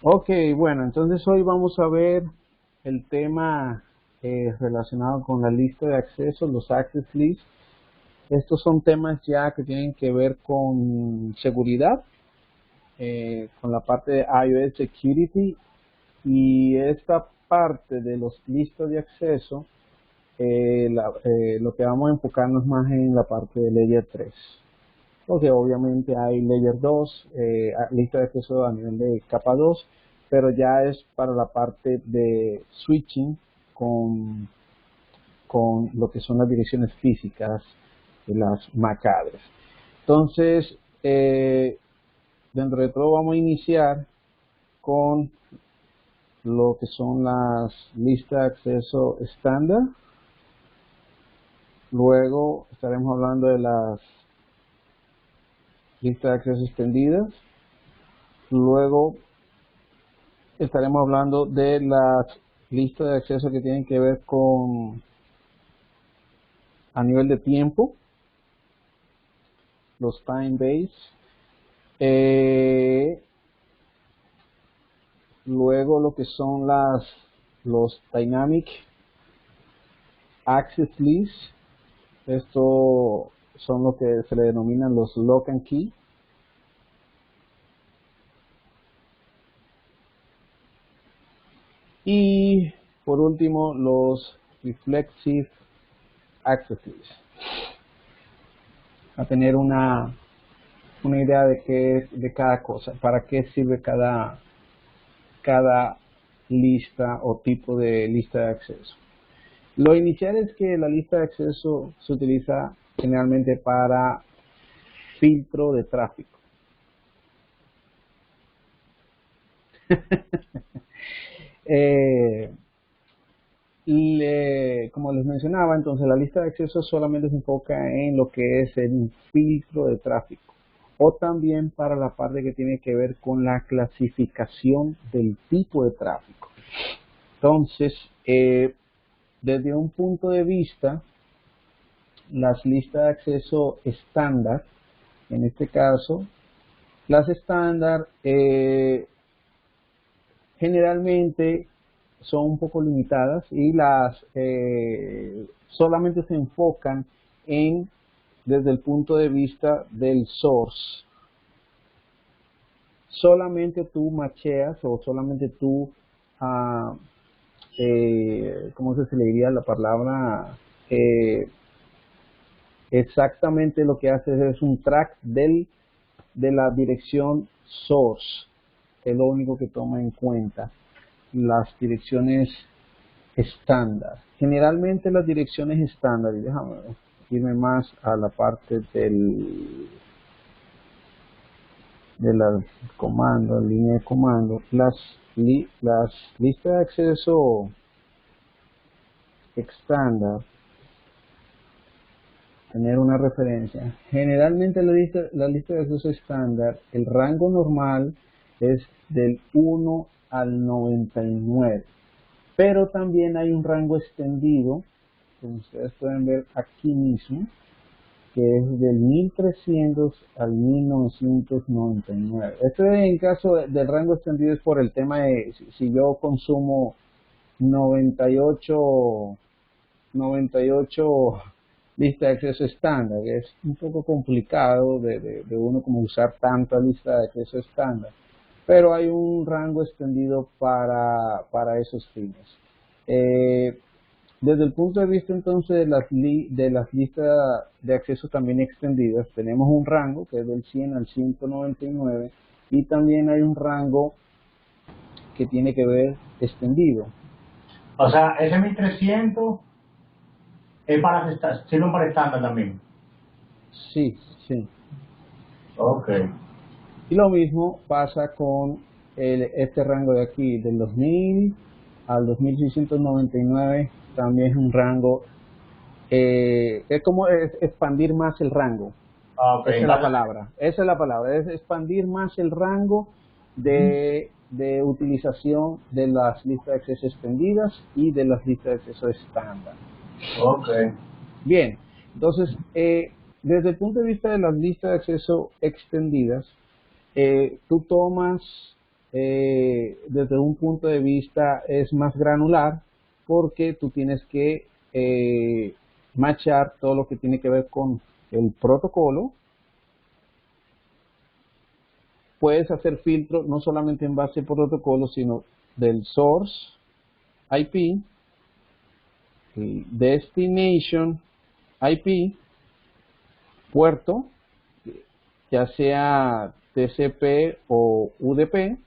Ok, bueno, entonces hoy vamos a ver el tema relacionado con la lista de acceso, los access lists. Estos son temas ya que tienen que ver con seguridad, con la parte de iOS Security y esta parte de los listas de acceso, lo que vamos a enfocarnos más en la parte de Layer 3. Porque obviamente hay Layer 2, lista de acceso a nivel de capa 2, pero ya es para la parte de switching con, con lo que son las direcciones físicas de las MAC address. Entonces, dentro de todo vamos a iniciar con lo que son las listas de acceso estándar. Luego estaremos hablando de las listas de acceso extendidas. Luego estaremos hablando de las listas de acceso que tienen que ver con a nivel de tiempo, los time based. Luego lo que son los dynamic access lists. Esto son lo que se le denominan los lock and key. Y por último los reflexive access lists. A tener una idea de qué de cada cosa, para qué sirve cada lista o tipo de lista de acceso. Lo inicial es que la lista de acceso se utiliza generalmente para filtro de tráfico. Como les mencionaba, entonces la lista de acceso solamente se enfoca en lo que es el filtro de tráfico, o también para la parte que tiene que ver con la clasificación del tipo de tráfico. Entonces, desde un punto de vista, las listas de acceso estándar, en este caso, las estándar generalmente son un poco limitadas y las solamente se enfocan en desde el punto de vista del source. Solamente tú macheas o solamente tú ¿cómo se le diría la palabra? Exactamente lo que haces es un track de la dirección source, que es lo único que toma en cuenta las direcciones estándar. Generalmente las direcciones estándar, y déjame irme más a la parte de la comando, línea de comando, las listas de acceso estándar, tener una referencia. Generalmente la lista de acceso estándar, el rango normal es del 1 al 99, pero también hay un rango extendido, como ustedes pueden ver aquí mismo, que es del 1300 al 1999. Esto en caso del rango extendido es por el tema de si yo consumo 98 lista de acceso estándar. Es un poco complicado de uno como usar tanta lista de acceso estándar, pero hay un rango extendido para esos fines. Desde el punto de vista entonces de las listas de acceso también extendidas, tenemos un rango que es del 100 al 199 y también hay un rango que tiene que ver extendido. O sea, ese 1300 es sirve para estándar también. Sí, sí. Ok. Y lo mismo pasa con este rango de aquí, del 2000 al 2699, también es un rango, es como expandir más el rango. Ok, Esa es la palabra, es expandir más el rango de utilización de las listas de acceso extendidas y de las listas de acceso estándar. ok. Bien, entonces, desde el punto de vista de las listas de acceso extendidas, tú tomas desde un punto de vista es más granular porque tú tienes que matchar todo lo que tiene que ver con el protocolo. Puedes hacer filtro no solamente en base a protocolo, sino del source IP, el destination IP, puerto, ya sea TCP o UDP,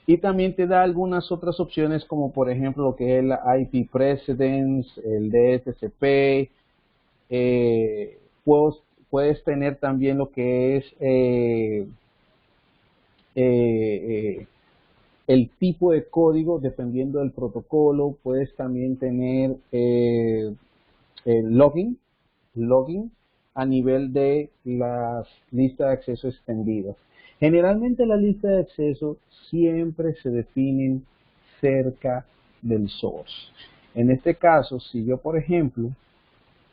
y también te da algunas otras opciones como por ejemplo lo que es la IP precedence, el DSCP, puedes tener también lo que es el tipo de código dependiendo del protocolo. Puedes también tener el login a nivel de las listas de acceso extendidas. Generalmente la lista de acceso siempre se definen cerca del source. En este caso, si yo por ejemplo,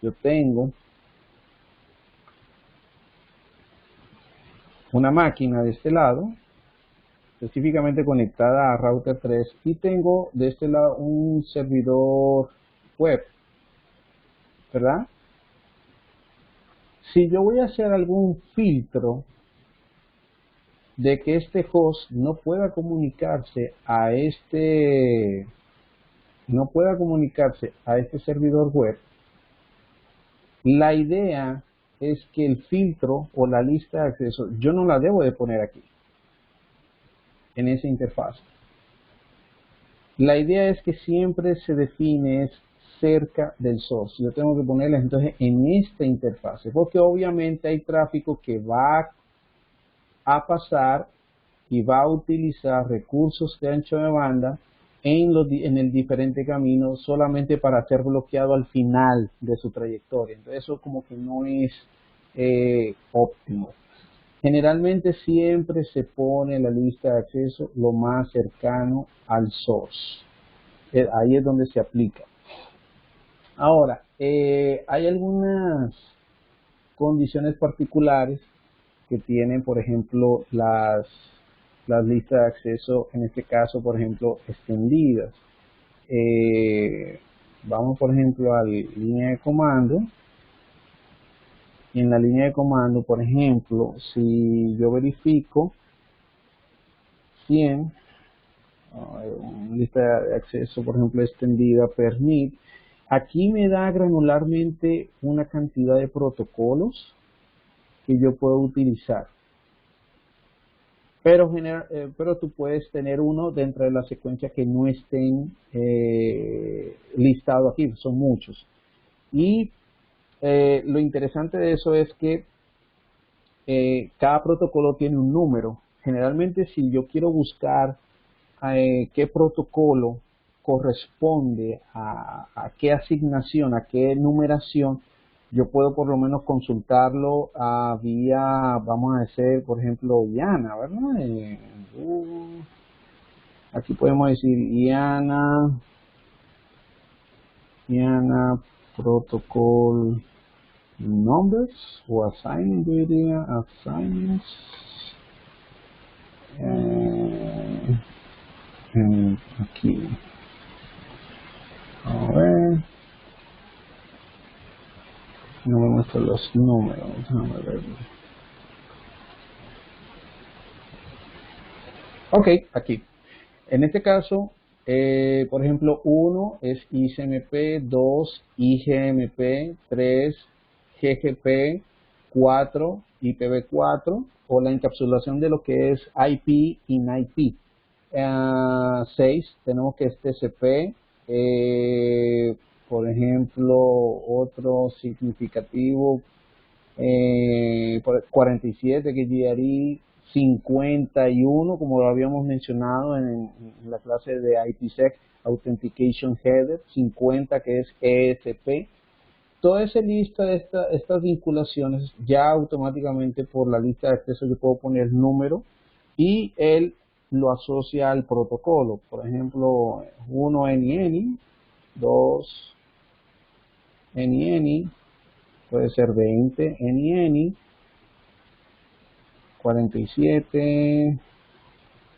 yo tengo una máquina de este lado, específicamente conectada a router 3, y tengo de este lado un servidor web, ¿verdad? Si yo voy a hacer algún filtro de que este host no pueda comunicarse a este servidor web, la idea es que el filtro o la lista de acceso yo no la debo de poner aquí en esa interfaz. La idea es que siempre se define cerca del source. Yo tengo que ponerla entonces en esta interfaz, porque obviamente hay tráfico que va a pasar y va a utilizar recursos de ancho de banda en el diferente camino solamente para ser bloqueado al final de su trayectoria. Entonces eso como que no es óptimo. Generalmente siempre se pone la lista de acceso lo más cercano al source. Ahí es donde se aplica. Ahora, hay algunas condiciones particulares que tienen, por ejemplo, las listas de acceso, en este caso, por ejemplo, extendidas. Vamos, por ejemplo, a la línea de comando. En la línea de comando, por ejemplo, si yo verifico 100, lista de acceso, por ejemplo, extendida, permit, aquí me da granularmente una cantidad de protocolos que yo puedo utilizar. Pero tú puedes tener uno dentro de la secuencia que no estén listados aquí, son muchos. Y lo interesante de eso es que cada protocolo tiene un número. Generalmente si yo quiero buscar qué protocolo corresponde a qué asignación, a qué numeración, yo puedo por lo menos consultarlo vía, vamos a decir, por ejemplo, IANA, ¿verdad? Aquí podemos decir IANA Protocol Numbers o Assignment, yo diría, Assignments. Aquí. A ver. No me muestra los números. Déjame ver. Ok, aquí. En este caso, por ejemplo, 1 es ICMP, 2 IGMP, 3 GGP, 4 IPv4 o la encapsulación de lo que es IP in IP. 6 tenemos que es TCP, por ejemplo, otro significativo, 47 que es GRI, 51 como lo habíamos mencionado en la clase de IPsec, Authentication Header, 50 que es ESP. Toda esa lista de estas vinculaciones, ya automáticamente por la lista de acceso yo puedo poner número y él lo asocia al protocolo. Por ejemplo, 1 NN, 2 NN, puede ser 20 NN, 47,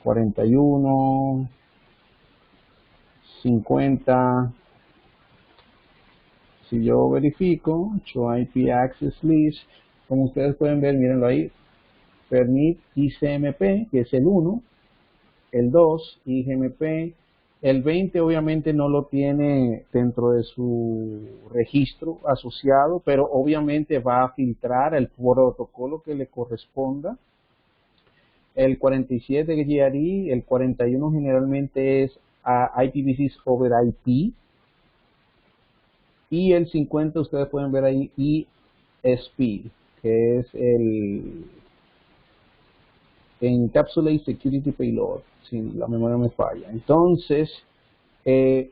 41, 50. Si yo verifico, show IP access list, como ustedes pueden ver, mírenlo ahí, permit ICMP, que es el 1, el 2, IGMP, el 20 obviamente no lo tiene dentro de su registro asociado, pero obviamente va a filtrar el protocolo que le corresponda. El 47 es GRE, el 41 generalmente es IPv6 over IP, y el 50 ustedes pueden ver ahí ESP, que es el Encapsulate Security Payload, si la memoria me falla. Entonces,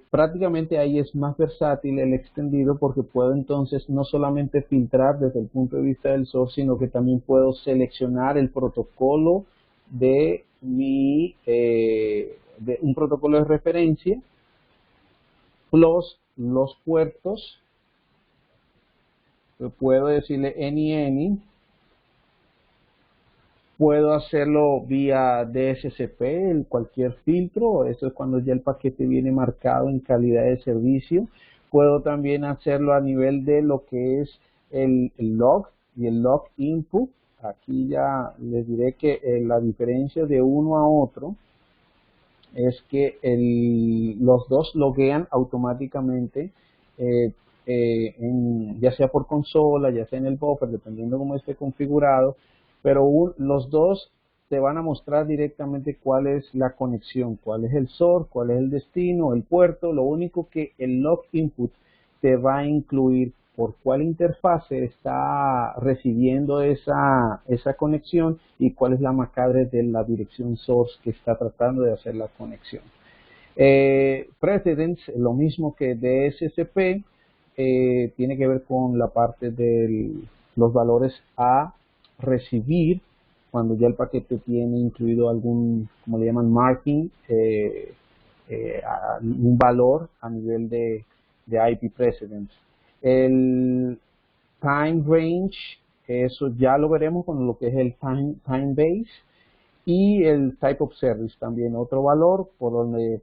prácticamente ahí es más versátil el extendido, porque puedo entonces no solamente filtrar desde el punto de vista del source, sino que también puedo seleccionar el protocolo de de un protocolo de referencia, plus los puertos. Puedo decirle any, puedo hacerlo vía DSCP, cualquier filtro, eso es cuando ya el paquete viene marcado en calidad de servicio. Puedo también hacerlo a nivel de lo que es el log y el log input. Aquí ya les diré que la diferencia de uno a otro es que los dos loguean automáticamente, ya sea por consola, ya sea en el buffer, dependiendo cómo esté configurado, pero los dos te van a mostrar directamente cuál es la conexión, cuál es el source, cuál es el destino, el puerto. Lo único que el log input te va a incluir por cuál interfase está recibiendo esa conexión y cuál es la MAC address de la dirección source que está tratando de hacer la conexión. Precedence, lo mismo que DSCP, tiene que ver con la parte de los valores a recibir cuando ya el paquete tiene incluido algún, como le llaman, marking, un valor a nivel de IP precedence. El time range, eso ya lo veremos con lo que es el time base, y el type of service también, otro valor por donde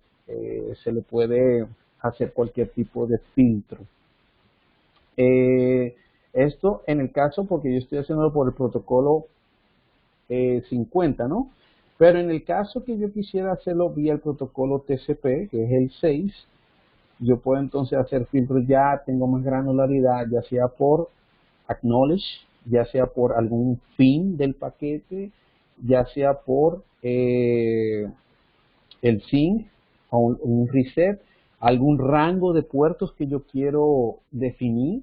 se le puede hacer cualquier tipo de filtro. Esto en el caso, porque yo estoy haciéndolo por el protocolo 50, ¿no? Pero en el caso que yo quisiera hacerlo vía el protocolo TCP, que es el 6, yo puedo entonces hacer filtros, ya tengo más granularidad, ya sea por acknowledge, ya sea por algún fin del paquete, ya sea por el sync o un reset, algún rango de puertos que yo quiero definir,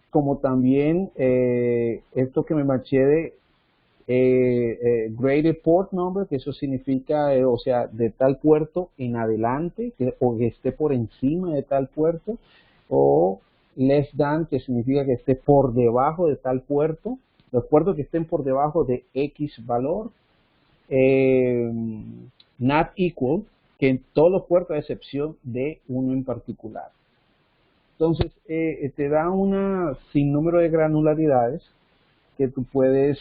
como también esto que me marché de graded port number, que eso significa, o sea, de tal puerto en adelante, o que esté por encima de tal puerto, o less than, que significa que esté por debajo de tal puerto, los puertos que estén por debajo de X valor, not equal, que en todos los puertos a excepción de uno en particular. Entonces, te da un sinnúmero de granularidades que tú puedes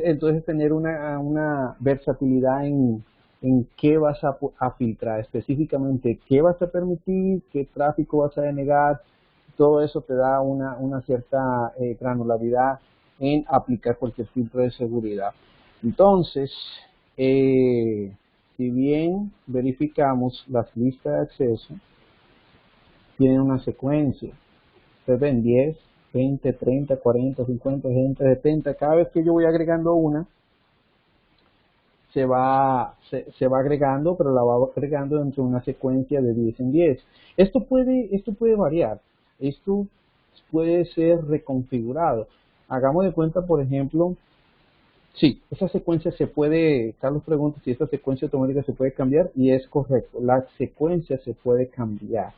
entonces tener una versatilidad en qué vas a filtrar, específicamente qué vas a permitir, qué tráfico vas a denegar. Todo eso te da una cierta granularidad en aplicar cualquier filtro de seguridad. Entonces, si bien verificamos las listas de acceso, tienen una secuencia. Ustedes ven 10, 20, 30, 40, 50, 60, 70. Cada vez que yo voy agregando una, se va agregando, pero la va agregando dentro de una secuencia de 10 en 10. Esto puede variar. Esto puede ser reconfigurado. Hagamos de cuenta, por ejemplo, sí, esa secuencia se puede, Carlos pregunta si esta secuencia automática se puede cambiar, y es correcto, la secuencia se puede cambiar.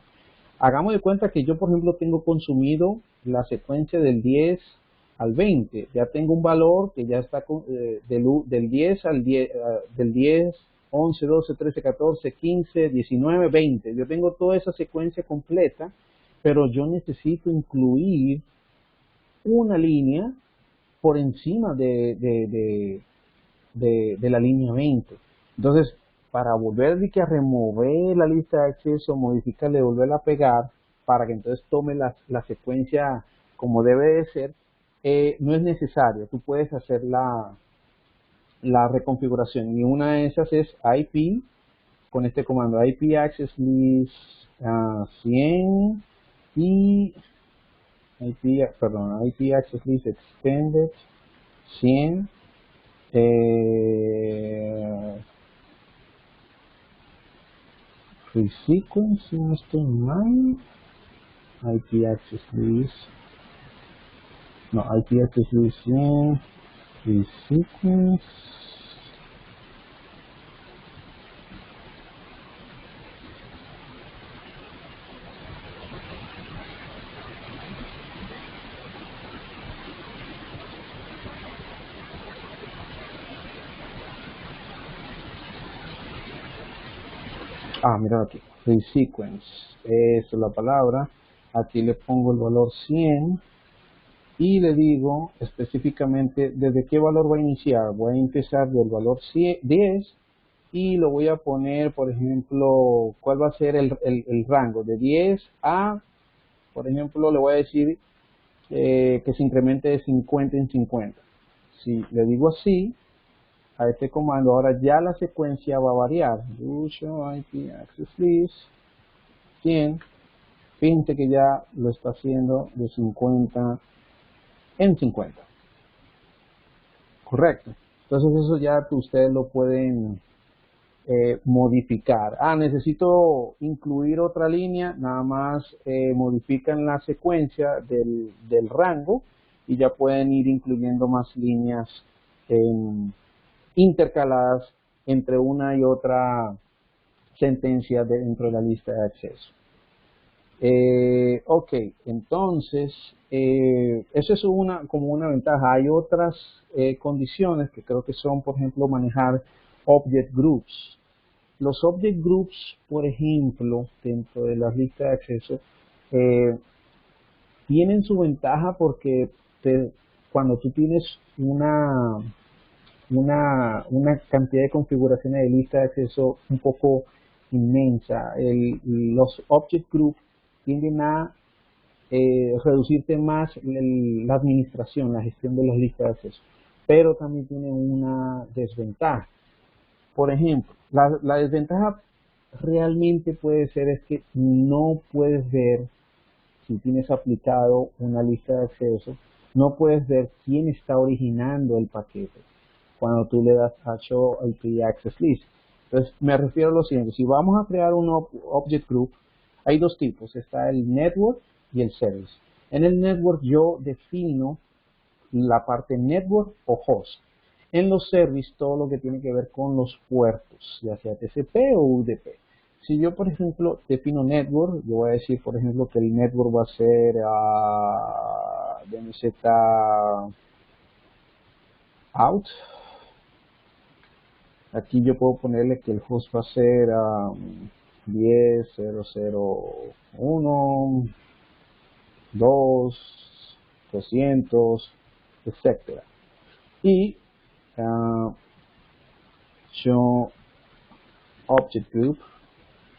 Hagamos de cuenta que yo, por ejemplo, tengo consumido la secuencia del 10 al 20. Ya tengo un valor que ya está del 10 al 10, del 10, 11, 12, 13, 14, 15, 19, 20. Yo tengo toda esa secuencia completa, pero yo necesito incluir una línea por encima de la línea 20. Entonces, para volver a remover la lista de acceso, modificarle, volverla a pegar, para que entonces tome la secuencia como debe de ser, no es necesario. Tú puedes hacer la reconfiguración, y una de esas es IP, con este comando IP access list 100 y IP access list extended 100 free sequence, si no estoy mal, IP access list, no, IP access list 100 free sequence. Mira aquí, free sequence, esa es la palabra. Aquí le pongo el valor 100 y le digo específicamente desde qué valor voy a iniciar. Voy a empezar del valor 10 y lo voy a poner, por ejemplo, cuál va a ser el rango de 10 a, por ejemplo, le voy a decir que se incremente de 50 en 50. Si le digo así a este comando, ahora ya la secuencia va a variar. Show IP access list 100. Fíjense que ya lo está haciendo de 50 en 50. Correcto. Entonces eso ya ustedes lo pueden modificar. Necesito incluir otra línea, nada más modifican la secuencia del rango y ya pueden ir incluyendo más líneas intercaladas entre una y otra sentencia dentro de la lista de acceso. Ok, entonces eso es como una ventaja. Hay otras condiciones que creo que son, por ejemplo, manejar object groups. Los object groups, por ejemplo, dentro de las listas de acceso, tienen su ventaja porque cuando tú tienes una cantidad de configuraciones de lista de acceso un poco inmensa, los object groups tienden a reducirte más la administración, la gestión de las listas de acceso, pero también tiene una desventaja. Por ejemplo, la desventaja realmente puede ser es que no puedes ver, si tienes aplicado una lista de acceso, no puedes ver quién está originando el paquete cuando tú le das a Show IP Access List. Entonces, me refiero a lo siguiente: si vamos a crear un Object Group, hay dos tipos, está el Network y el Service. En el Network yo defino la parte Network o Host. En los Service, todo lo que tiene que ver con los puertos, ya sea TCP o UDP. Si yo, por ejemplo, defino Network, yo voy a decir, por ejemplo, que el Network va a ser DMZ out. Aquí yo puedo ponerle que el host va a ser 10.0.0.1, 2, 300, etcétera. Y show object group,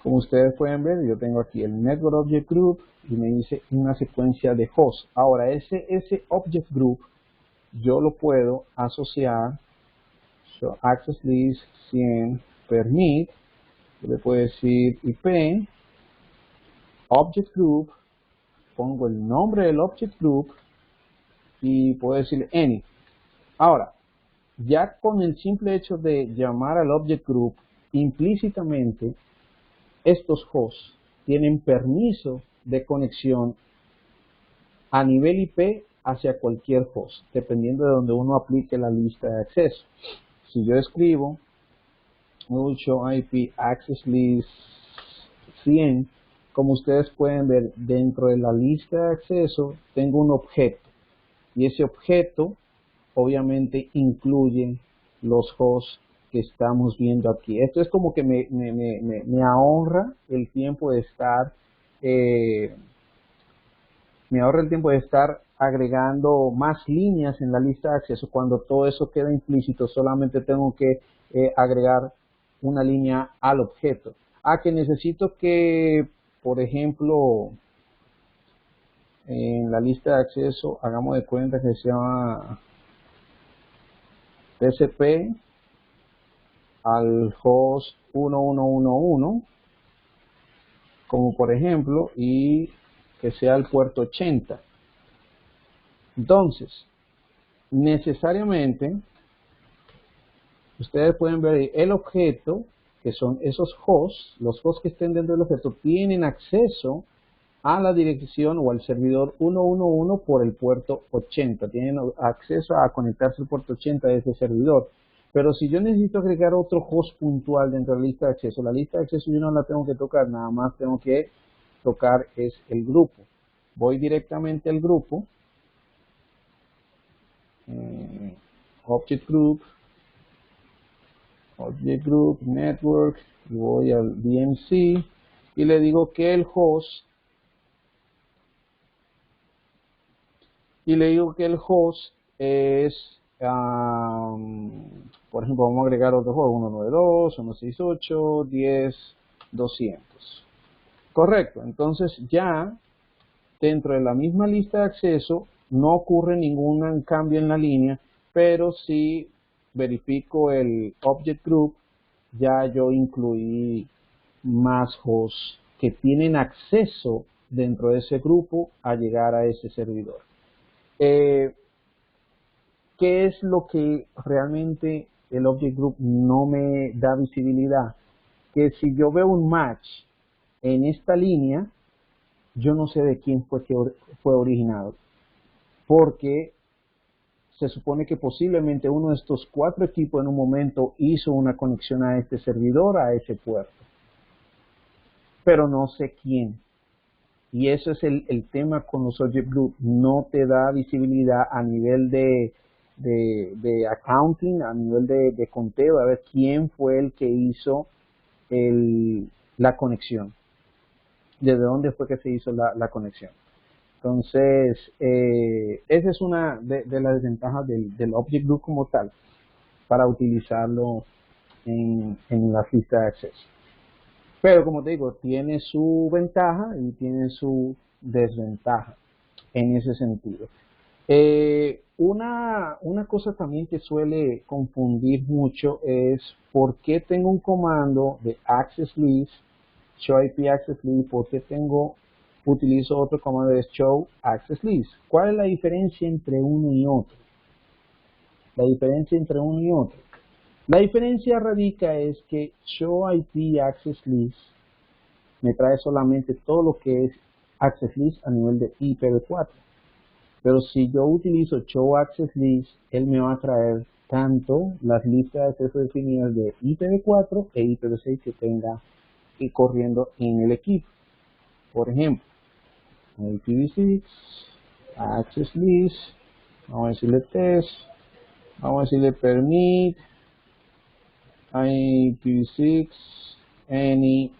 como ustedes pueden ver, yo tengo aquí el network object group y me dice una secuencia de hosts. Ahora ese object group yo lo puedo asociar, so access list 100 permit, yo le puedo decir IP object group, pongo el nombre del object group y puedo decirle any. Ahora, ya con el simple hecho de llamar al object group, implícitamente estos hosts tienen permiso de conexión a nivel IP hacia cualquier host, dependiendo de donde uno aplique la lista de acceso. Si yo escribo show IP access list 100, como ustedes pueden ver, dentro de la lista de acceso tengo un objeto, y ese objeto obviamente incluye los hosts que estamos viendo aquí. Esto es como que me ahorra el tiempo de estar me ahorra el tiempo de estar agregando más líneas en la lista de acceso. Cuando todo eso queda implícito, solamente tengo que agregar una línea al objeto. Que necesito que, por ejemplo, en la lista de acceso, hagamos de cuenta que se llama TCP al host 1111, como por ejemplo, y que sea el puerto 80. Entonces, necesariamente, ustedes pueden ver el objeto, que son esos hosts, los hosts que estén dentro del objeto, tienen acceso a la dirección o al servidor 111 por el puerto 80. Tienen acceso a conectarse al puerto 80 de ese servidor. Pero si yo necesito agregar otro host puntual dentro de la lista de acceso, la lista de acceso yo no la tengo que tocar, nada más tengo que tocar es el grupo. Voy directamente al grupo, Object Group, Network, y voy al DMC y le digo que el host, es, por ejemplo, vamos a agregar otro host, 192, 168, 10, 200. Correcto, entonces ya dentro de la misma lista de acceso no ocurre ningún cambio en la línea, pero si verifico el Object Group, ya yo incluí más hosts que tienen acceso dentro de ese grupo a llegar a ese servidor. ¿Qué es lo que realmente el Object Group no me da visibilidad? Que si yo veo un match en esta línea, yo no sé de quién fue originado, porque se supone que posiblemente uno de estos 4 equipos en un momento hizo una conexión a este servidor, a ese puerto, pero no sé quién. Y eso es el tema con los Object Group, no te da visibilidad a nivel de accounting, a nivel de conteo, a ver quién fue el que hizo la conexión, desde dónde fue que se hizo la conexión. Entonces, esa es una de las desventajas del Object Group como tal, para utilizarlo en la lista de acceso. Pero como te digo, tiene su ventaja y tiene su desventaja en ese sentido. Una cosa también que suele confundir mucho es por qué tengo un comando de access list, show IP access list, por qué utilizo otro comando de show access list. ¿Cuál es la diferencia entre uno y otro? La diferencia radica es que show IP access list me trae solamente todo lo que es access list a nivel de IPv4. Pero si yo utilizo show access list, él me va a traer tanto las listas de acceso definidas de IPv4 e IPv6 que tenga corriendo en el equipo. Por ejemplo, IPv6, access list, vamos a decirle test, vamos a decirle permit, IPv6, any,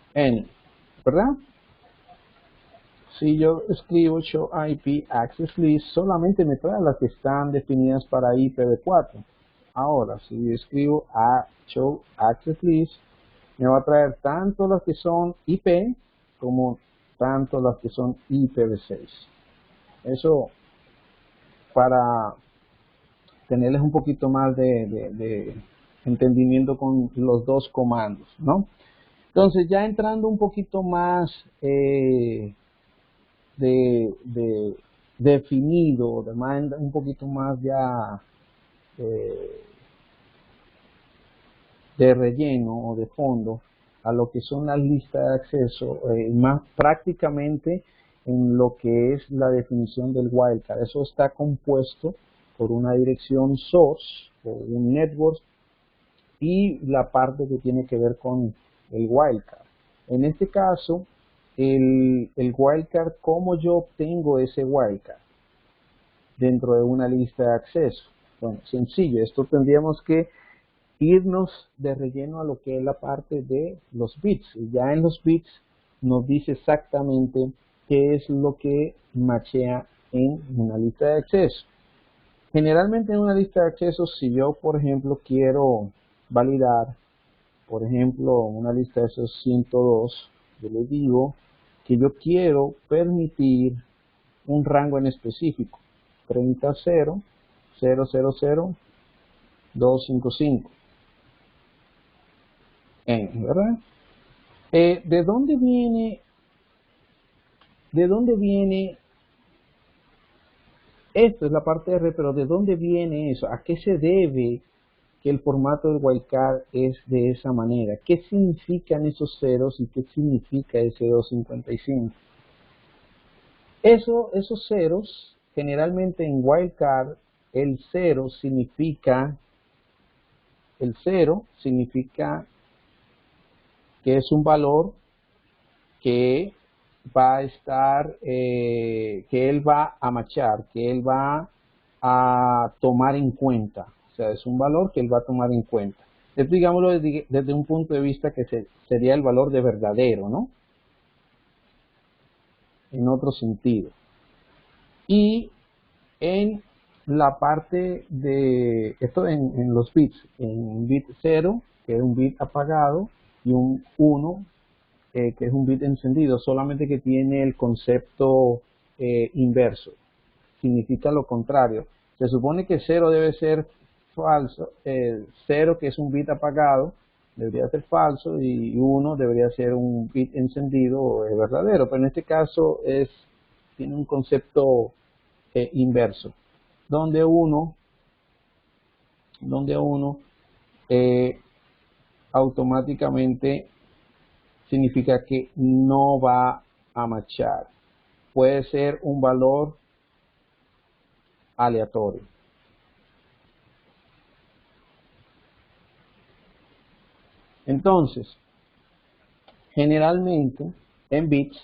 ¿verdad? Si yo escribo show IP access list, solamente me trae las que están definidas para IPv4. Ahora, si yo escribo show access list, me va a traer tanto las que son IP como tanto las que son IPv6. Eso para tenerles un poquito más de entendimiento con los dos comandos, ¿no? Entonces, ya entrando un poquito más definido, un poquito más ya de relleno o de fondo a lo que son las listas de acceso, más prácticamente en lo que es la definición del wildcard. Eso está compuesto por una dirección source o un network y la parte que tiene que ver con el wildcard. En este caso, el wildcard, ¿cómo yo obtengo ese wildcard dentro de una lista de acceso? Bueno, sencillo, esto tendríamos que irnos de relleno a lo que es la parte de los bits. Y ya en los bits nos dice exactamente qué es lo que machea en una lista de acceso. Generalmente en una lista de accesos, si yo, por ejemplo, quiero validar, por ejemplo, una lista de esos 102, yo le digo que yo quiero permitir un rango en específico, 30.0, 000, 255, ¿verdad? ¿De dónde viene esto? Es la parte R, pero ¿de dónde viene eso? ¿A qué se debe que el formato del wildcard es de esa manera? ¿Qué significan esos ceros y qué significa ese 255? Esos ceros, generalmente en wildcard, el 0 significa que es un valor que va a estar, que él va a machar, que él va a tomar en cuenta. O sea, es un valor que él va a tomar en cuenta. Esto, digámoslo desde un punto de vista que sería el valor de verdadero, ¿no? En otro sentido. Y en la parte de, esto en los bits, en un bit 0, que es un bit apagado, y un 1, que es un bit encendido, solamente que tiene el concepto inverso. Significa lo contrario. Se supone que 0 debe ser falso, 0 que es un bit apagado debería ser falso y 1 debería ser un bit encendido o es verdadero, pero en este caso tiene un concepto inverso, donde uno automáticamente significa que no va a machar. Puede ser un valor aleatorio. Entonces, generalmente en bits,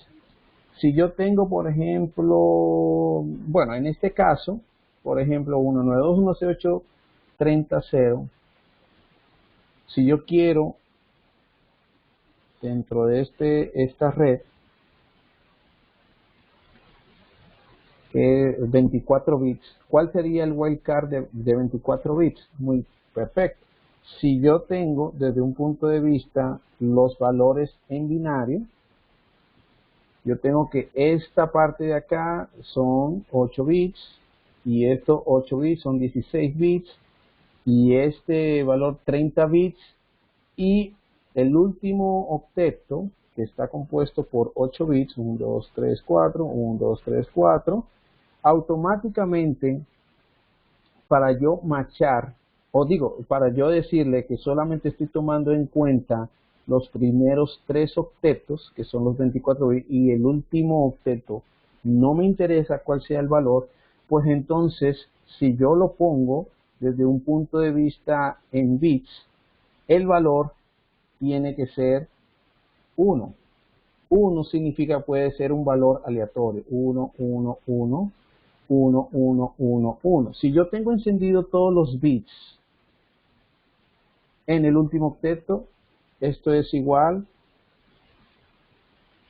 si yo tengo, por ejemplo, bueno, en este caso, por ejemplo, 192.168.30.0, si yo quiero dentro de esta red, que es 24 bits, ¿cuál sería el wildcard de 24 bits? Muy perfecto. Si yo tengo desde un punto de vista los valores en binario, yo tengo que esta parte de acá son 8 bits y estos 8 bits son 16 bits y este valor 30 bits y el último octeto que está compuesto por 8 bits, 1, 2, 3, 4, 1, 2, 3, 4, automáticamente para yo machar, o digo, para yo decirle que solamente estoy tomando en cuenta los primeros 3 octetos, que son los 24 bits, y el último octeto no me interesa cuál sea el valor, pues entonces, si yo lo pongo desde un punto de vista en bits, el valor tiene que ser 1. 1 significa puede ser un valor aleatorio, 1, 1, 1, 1, 1, 1, 1. Si yo tengo encendido todos los bits en el último octeto, esto es igual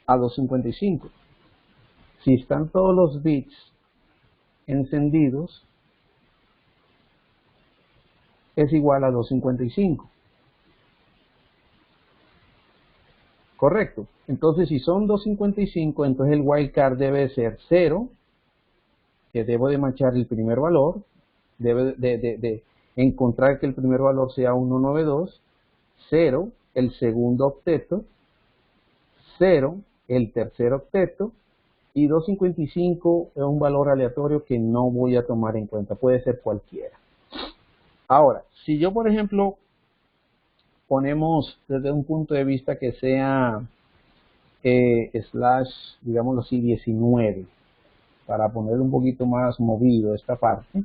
a 255. Si están todos los bits encendidos, es igual a 255. Correcto. Entonces, si son 255, entonces el wildcard debe ser 0, que debo de machar el primer valor, debe de encontrar que el primer valor sea 192, 0, el segundo octeto, 0, el tercer octeto, y 255 es un valor aleatorio que no voy a tomar en cuenta, puede ser cualquiera. Ahora, si yo, por ejemplo, ponemos desde un punto de vista que sea slash, digámoslo así, 19, para poner un poquito más movido esta parte,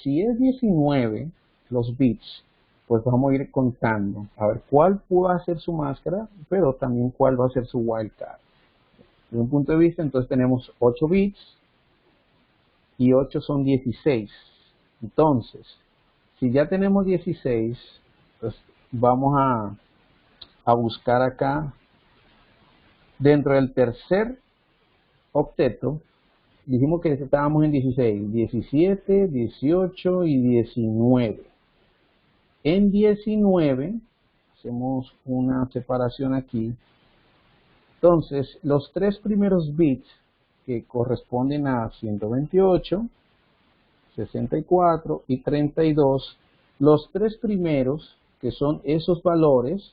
si es 19 los bits, pues vamos a ir contando, a ver cuál va a ser su máscara, pero también cuál va a ser su wildcard. Desde un punto de vista, entonces tenemos 8 bits y 8 son 16. Entonces, si ya tenemos 16, pues vamos a buscar acá dentro del tercer octeto, dijimos que estábamos en 16, 17, 18 y 19. En 19, hacemos una separación aquí. Entonces, los tres primeros bits que corresponden a 128, 64 y 32, los tres primeros, que son esos valores,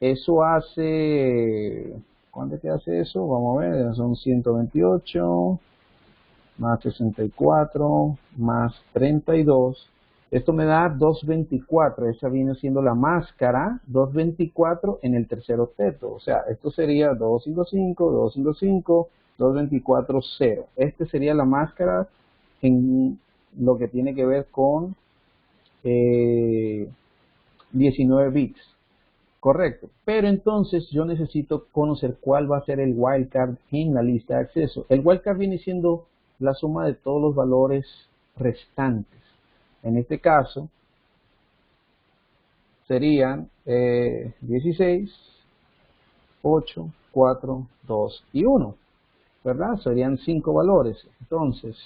eso hace, ¿cuánto es que hace eso? Vamos a ver, son 128 más 64 más 32. Esto me da 224, esa viene siendo la máscara 224 en el tercer octeto. O sea, esto sería 255, 255, 224, 0. Este sería la máscara en lo que tiene que ver con 19 bits. Correcto, pero entonces yo necesito conocer cuál va a ser el wildcard en la lista de acceso. El wildcard viene siendo la suma de todos los valores restantes. En este caso serían 16, 8, 4, 2 y 1, ¿verdad? Serían 5 valores. Entonces,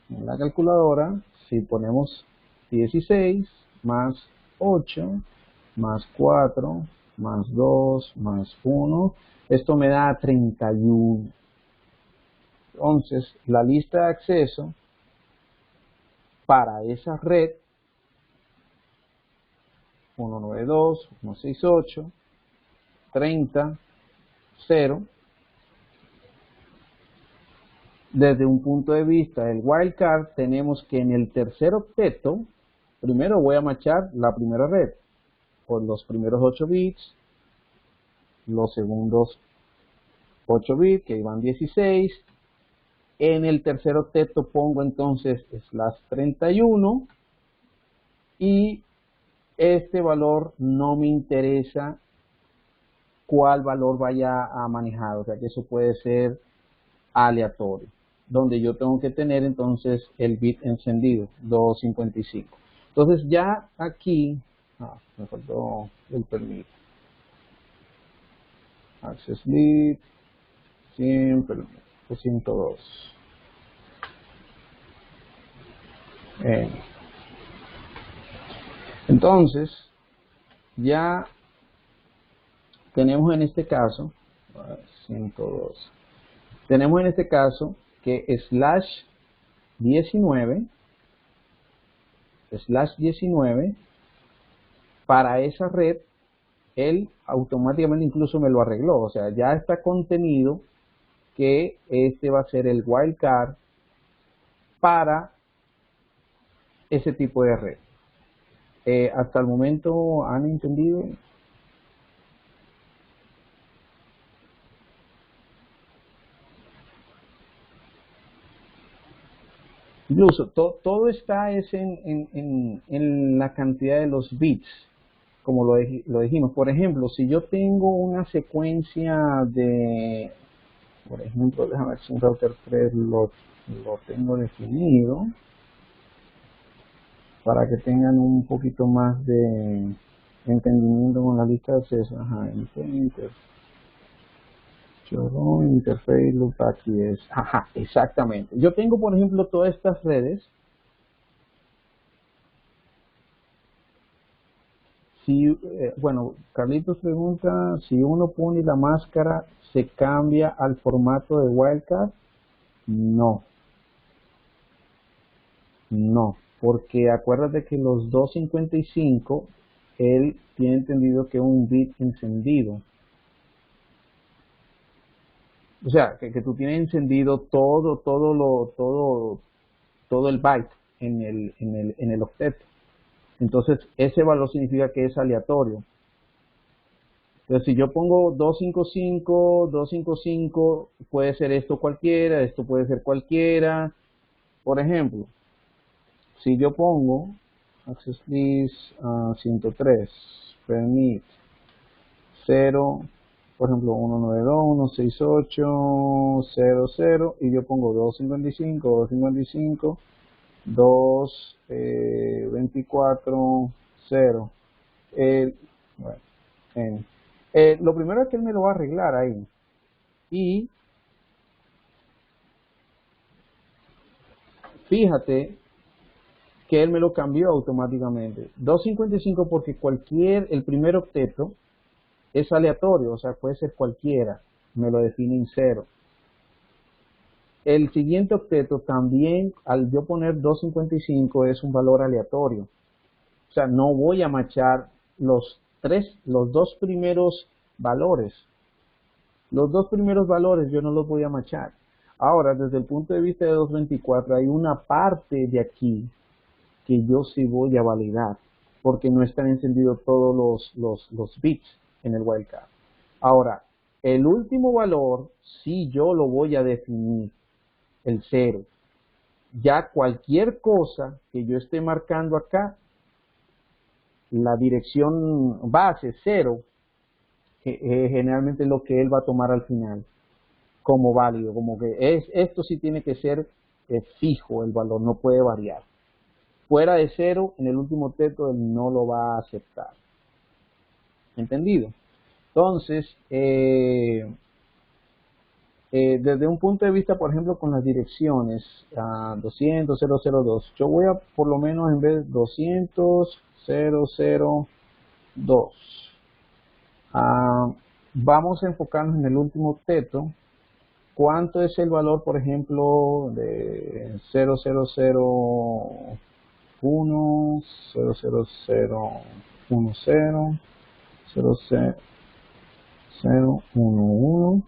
en la calculadora, si ponemos 16 más 8 más 4 más 2 más 1, esto me da 31. Entonces, la lista de acceso para esa red 192, 168, 30, 0, desde un punto de vista del wildcard, tenemos que en el tercer octeto, primero voy a machar la primera red por los primeros 8 bits, los segundos 8 bits que iban 16. En el tercer octeto pongo entonces slash 31 y este valor no me interesa cuál valor vaya a manejar, o sea que eso puede ser aleatorio, donde yo tengo que tener entonces el bit encendido, 255. Entonces ya aquí, me faltó el permiso. Access bit, 100, permiso, 102. Entonces, ya tenemos en este caso, 102. Tenemos en este caso que slash 19 para esa red, él automáticamente incluso me lo arregló. O sea, ya está contenido que este va a ser el wildcard para ese tipo de red. Hasta el momento, ¿han entendido? Incluso todo está en la cantidad de los bits, como lo dijimos. Por ejemplo, si yo tengo una secuencia de, por ejemplo, déjame ver si un router 3 lo tengo definido, para que tengan un poquito más de entendimiento con la lista de acceso. Ajá, interface loop aquí es, ajá, exactamente. Yo tengo, por ejemplo, todas estas redes. Si, bueno, Carlitos pregunta si uno pone la máscara, ¿se cambia al formato de wildcard? No, no, porque acuérdate que los 255, él tiene entendido que es un bit encendido. O sea, que tú tienes encendido todo el byte en el octeto. Entonces, ese valor significa que es aleatorio. Entonces, si yo pongo 255, 255, puede ser esto cualquiera, esto puede ser cualquiera. Por ejemplo, si yo pongo access list 103, permit 0, por ejemplo, 192, 168, 00, y yo pongo 255, 255, 224, 0. Bueno, lo primero es que él me lo va a arreglar ahí. Y fíjate que él me lo cambió automáticamente. 255 porque el primer octeto es aleatorio, o sea, puede ser cualquiera. Me lo define en 0. El siguiente octeto también, al yo poner 255, es un valor aleatorio. O sea, no voy a machar los dos primeros valores. Los dos primeros valores yo no los voy a machar. Ahora, desde el punto de vista de 224, hay una parte de aquí que yo sí voy a validar, porque no están encendidos todos los bits en el wildcard. Ahora, el último valor, sí yo lo voy a definir, el 0. Ya cualquier cosa que yo esté marcando acá, la dirección base 0, generalmente es lo que él va a tomar al final como válido, como que esto sí tiene que ser fijo el valor, no puede variar. Fuera de 0, en el último octeto él no lo va a aceptar. ¿Entendido? Entonces, desde un punto de vista, por ejemplo, con las direcciones 200, 002, yo voy a, por lo menos, en vez de 200, 002, vamos a enfocarnos en el último octeto. ¿Cuánto es el valor, por ejemplo, de 0001, 00010, 00011,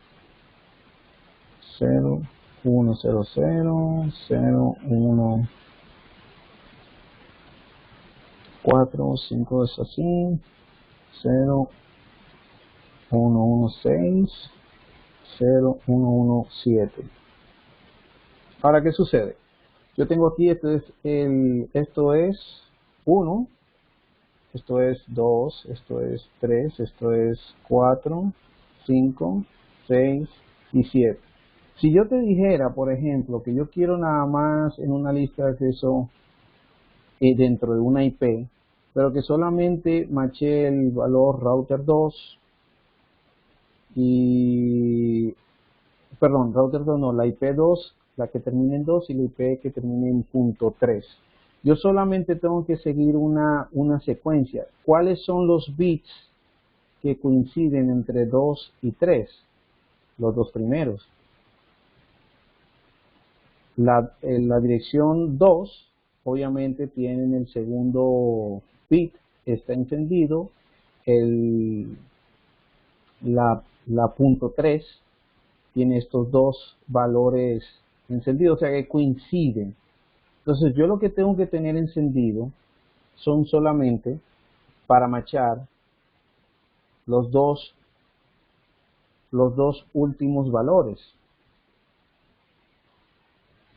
0100, 0114, 5 es así, 0116, 0117. Ahora, ¿qué sucede? Yo tengo aquí, esto es 1, esto es 2, esto es 3, esto es 4, 5, 6 y 7. Si yo te dijera, por ejemplo, que yo quiero nada más en una lista de acceso dentro de una IP, pero que solamente maché el valor router 2 y, perdón, router 2 no, la IP 2, la que termina en 2 y la IP que termina en punto 3. Yo solamente tengo que seguir una secuencia. ¿Cuáles son los bits que coinciden entre 2 y 3? Los dos primeros. La dirección 2, obviamente, tiene el segundo bit, está encendido. La punto 3 tiene estos dos valores encendidos, o sea que coinciden. Entonces yo lo que tengo que tener encendido son solamente para machar los dos últimos valores.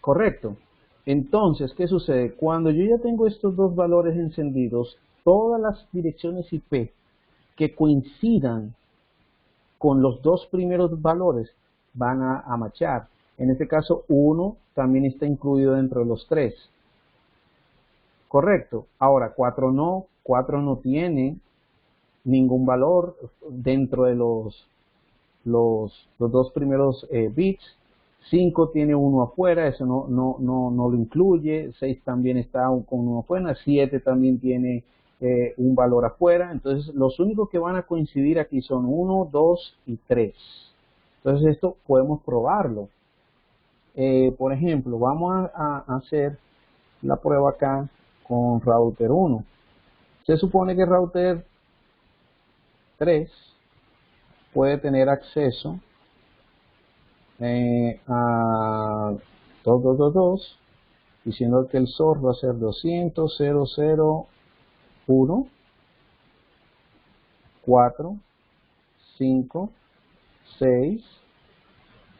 Correcto. Entonces, ¿qué sucede? Cuando yo ya tengo estos dos valores encendidos, todas las direcciones IP que coincidan con los dos primeros valores van a machar. En este caso, 1 también está incluido dentro de los 3. Correcto. Ahora, 4 no tiene ningún valor dentro de los dos primeros bits. 5 tiene uno afuera, eso no lo incluye. 6 también está con uno afuera. 7 también tiene un valor afuera. Entonces los únicos que van a coincidir aquí son 1, 2 y 3. Entonces esto podemos probarlo. Por ejemplo, vamos a hacer la prueba acá con router 1. Se supone que router 3 puede tener acceso a 2222, diciendo que el source va a ser 200.0.0.1, 4, 5, 6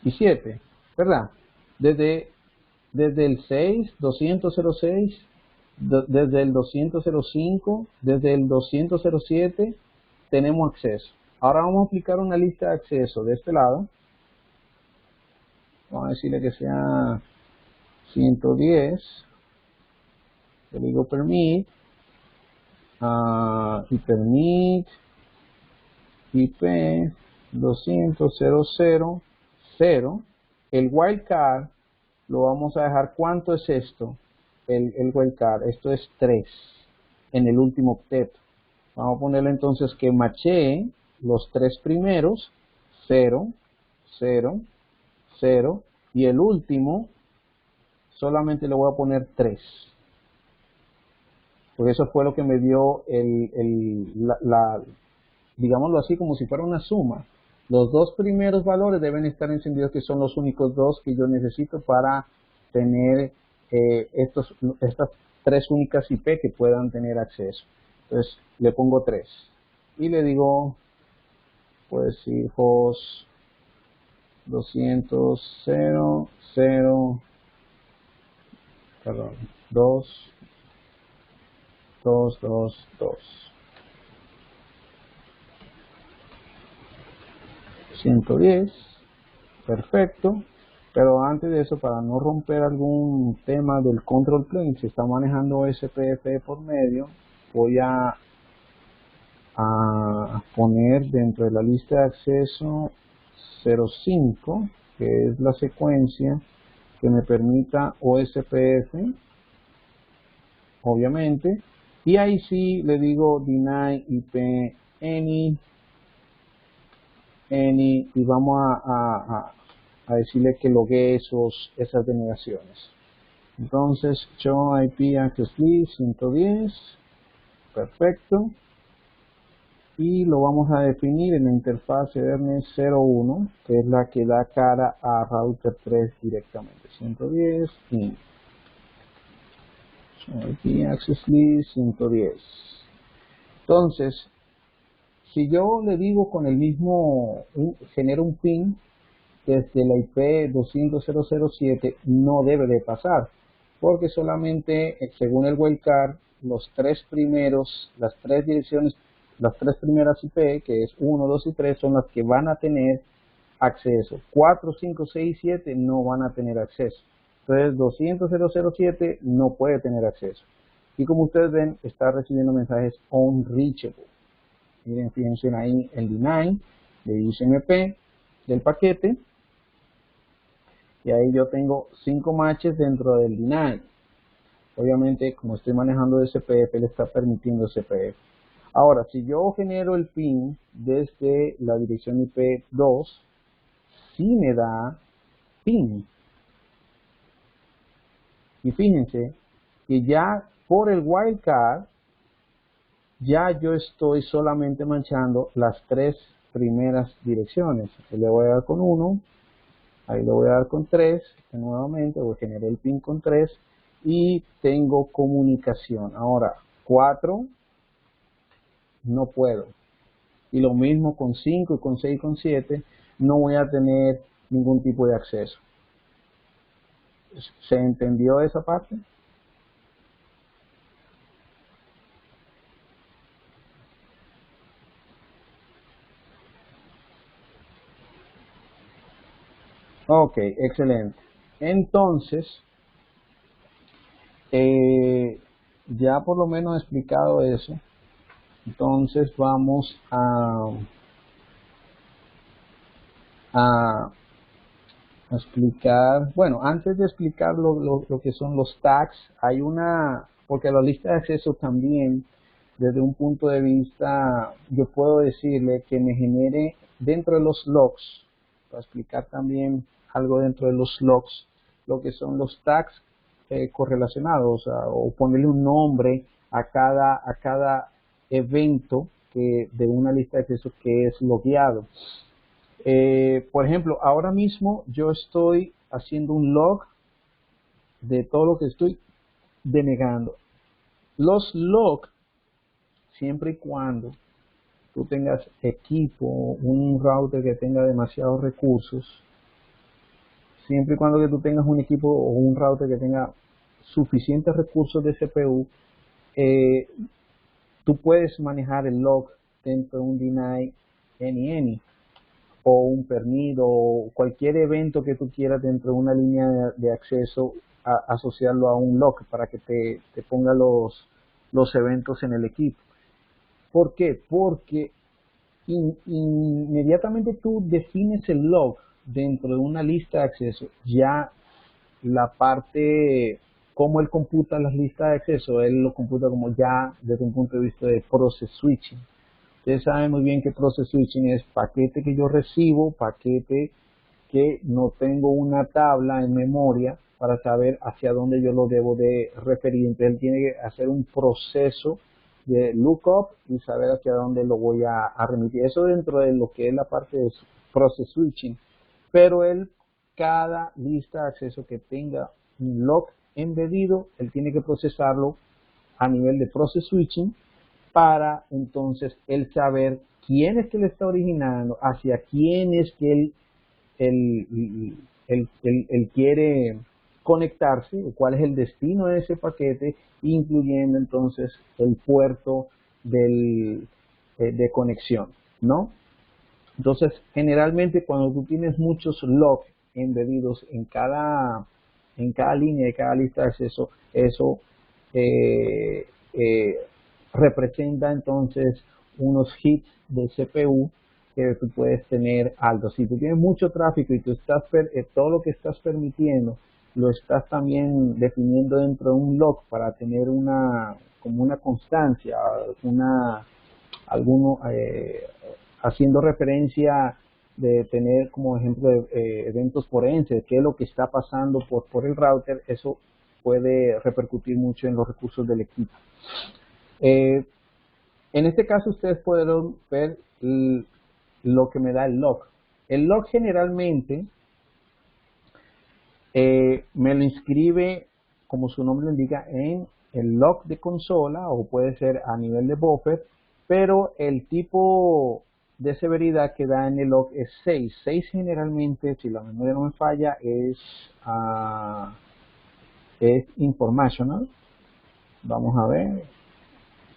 y 7, ¿verdad? Desde el 6, 200.06, desde el 200.05, desde el 200.07 tenemos acceso. Ahora vamos a aplicar una lista de acceso de este lado. Vamos a decirle que sea 110. Le digo permit. Y permit IP 200.00 0. El wildcard lo vamos a dejar, ¿cuánto es esto? El wildcard, esto es 3 en el último octeto. Vamos a ponerle entonces que machee los 3 primeros, 0, 0, 0, y el último solamente le voy a poner 3. Porque eso fue lo que me dio digámoslo así, como si fuera una suma. Los 2 primeros valores deben estar encendidos, que son los únicos 2 que yo necesito para tener estas 3 únicas IP que puedan tener acceso. Entonces le pongo 3 y le digo, puedo decir host 200 0 0 perdón 2 2 2 2 110. Perfecto. Pero antes de eso, para no romper algún tema del control plane, si está manejando SPF por medio, voy a poner dentro de la lista de acceso 05, que es la secuencia que me permita OSPF, obviamente, y ahí sí le digo deny IP any, y vamos a decirle que logue esas denegaciones. Entonces, show IP access list 110, perfecto, y lo vamos a definir en la interfaz Ethernet 01, que es la que da cara a router 3 directamente. 110 y show IP access list 110. Entonces, si yo le digo con el mismo, genero un ping desde la IP 200.007, no debe de pasar, porque solamente, según el wildcard, las 3 direcciones, las 3 primeras IP, que es 1, 2 y 3, son las que van a tener acceso. 4, 5, 6 y 7 no van a tener acceso. Entonces 200.007 no puede tener acceso. Y como ustedes ven, está recibiendo mensajes unreachable. Miren, fíjense ahí el deny de USMP del paquete. Y ahí yo tengo 5 matches dentro del deny. Obviamente, como estoy manejando SPF, le está permitiendo SPF. Ahora, si yo genero el ping desde la dirección IP 2, sí me da ping. Y fíjense que ya por el wildcard, ya yo estoy solamente manchando las 3 primeras direcciones. Aquí le voy a dar con 1. Ahí le voy a dar con 3, nuevamente voy a generar el pin con 3 y tengo comunicación. Ahora, 4 no puedo. Y lo mismo con 5 y con 6 y con 7 no voy a tener ningún tipo de acceso. ¿Se entendió esa parte? Ok, excelente. Entonces, ya por lo menos he explicado eso. Entonces vamos a explicar, bueno, antes de explicar lo que son los tags, hay porque la lista de acceso también, desde un punto de vista, yo puedo decirle que me genere dentro de los logs, para explicar también algo dentro de los logs, lo que son los tags correlacionados, o ponerle un nombre a cada evento de una lista de acceso que es logueado. Por ejemplo, ahora mismo yo estoy haciendo un log de todo lo que estoy denegando. Los logs, siempre y cuando tú tengas equipo, un router que tenga demasiados recursos, siempre y cuando que tú tengas un equipo o un router que tenga suficientes recursos de CPU, tú puedes manejar el log dentro de un deny any o un permit o cualquier evento que tú quieras dentro de una línea de acceso, asociarlo a un log para que te ponga los eventos en el equipo. ¿Por qué? Porque inmediatamente tú defines el log, dentro de una lista de acceso, ya la parte, cómo él computa las listas de acceso, él lo computa como ya desde un punto de vista de process switching. Ustedes saben muy bien que process switching es paquete que yo recibo, paquete que no tengo una tabla en memoria para saber hacia dónde yo lo debo de referir. Entonces él tiene que hacer un proceso de lookup y saber hacia dónde lo voy a remitir. Eso dentro de lo que es la parte de process switching. Pero él, cada lista de acceso que tenga un log embedido, él tiene que procesarlo a nivel de process switching para entonces él saber quién es que le está originando, hacia quién es que él quiere conectarse, cuál es el destino de ese paquete, incluyendo entonces el puerto de conexión, ¿no? Entonces, generalmente cuando tú tienes muchos logs embedidos en cada línea de cada lista de acceso, eso representa entonces unos hits de CPU que tú puedes tener altos. Si tú tienes mucho tráfico y tú estás todo lo que estás permitiendo lo estás también definiendo dentro de un log para tener como una constancia, haciendo referencia de tener como ejemplo de eventos forenses, qué es lo que está pasando por el router, eso puede repercutir mucho en los recursos del equipo. En este caso ustedes pueden ver lo que me da el log. El log generalmente me lo inscribe, como su nombre lo indica, en el log de consola o puede ser a nivel de buffer, pero el tipo de severidad que da en el log es 6. 6 generalmente, si la memoria no me falla, es informational. Vamos a ver.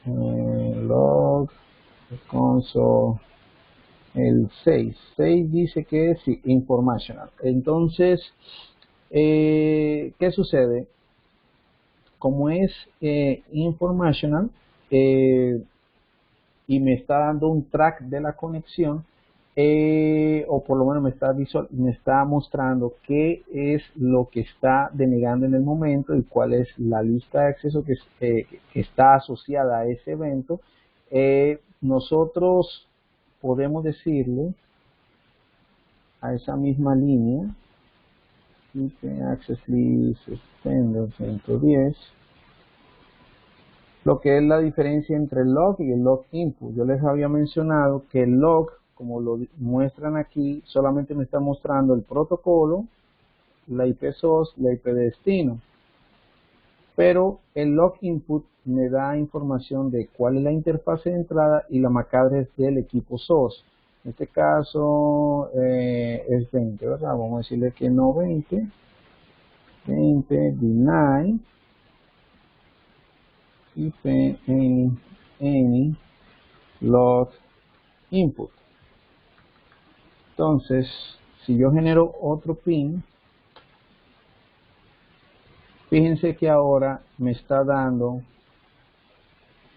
Log console. El 6 dice que es informational. Entonces, ¿qué sucede? Como es informational y me está dando un track de la conexión, o por lo menos me está mostrando qué es lo que está denegando en el momento y cuál es la lista de acceso que está asociada a ese evento, nosotros podemos decirle a esa misma línea access list extender 110 lo que es la diferencia entre el log y el log input. Yo les había mencionado que el log, como lo muestran aquí, solamente me está mostrando el protocolo, la IP source, la IP de destino, pero el log input me da información de cuál es la interfase de entrada y la MAC address del equipo source. En este caso es 20, ¿verdad? Vamos a decirle que no 20, deny, if any log input. Entonces, si yo genero otro pin, fíjense que ahora me está dando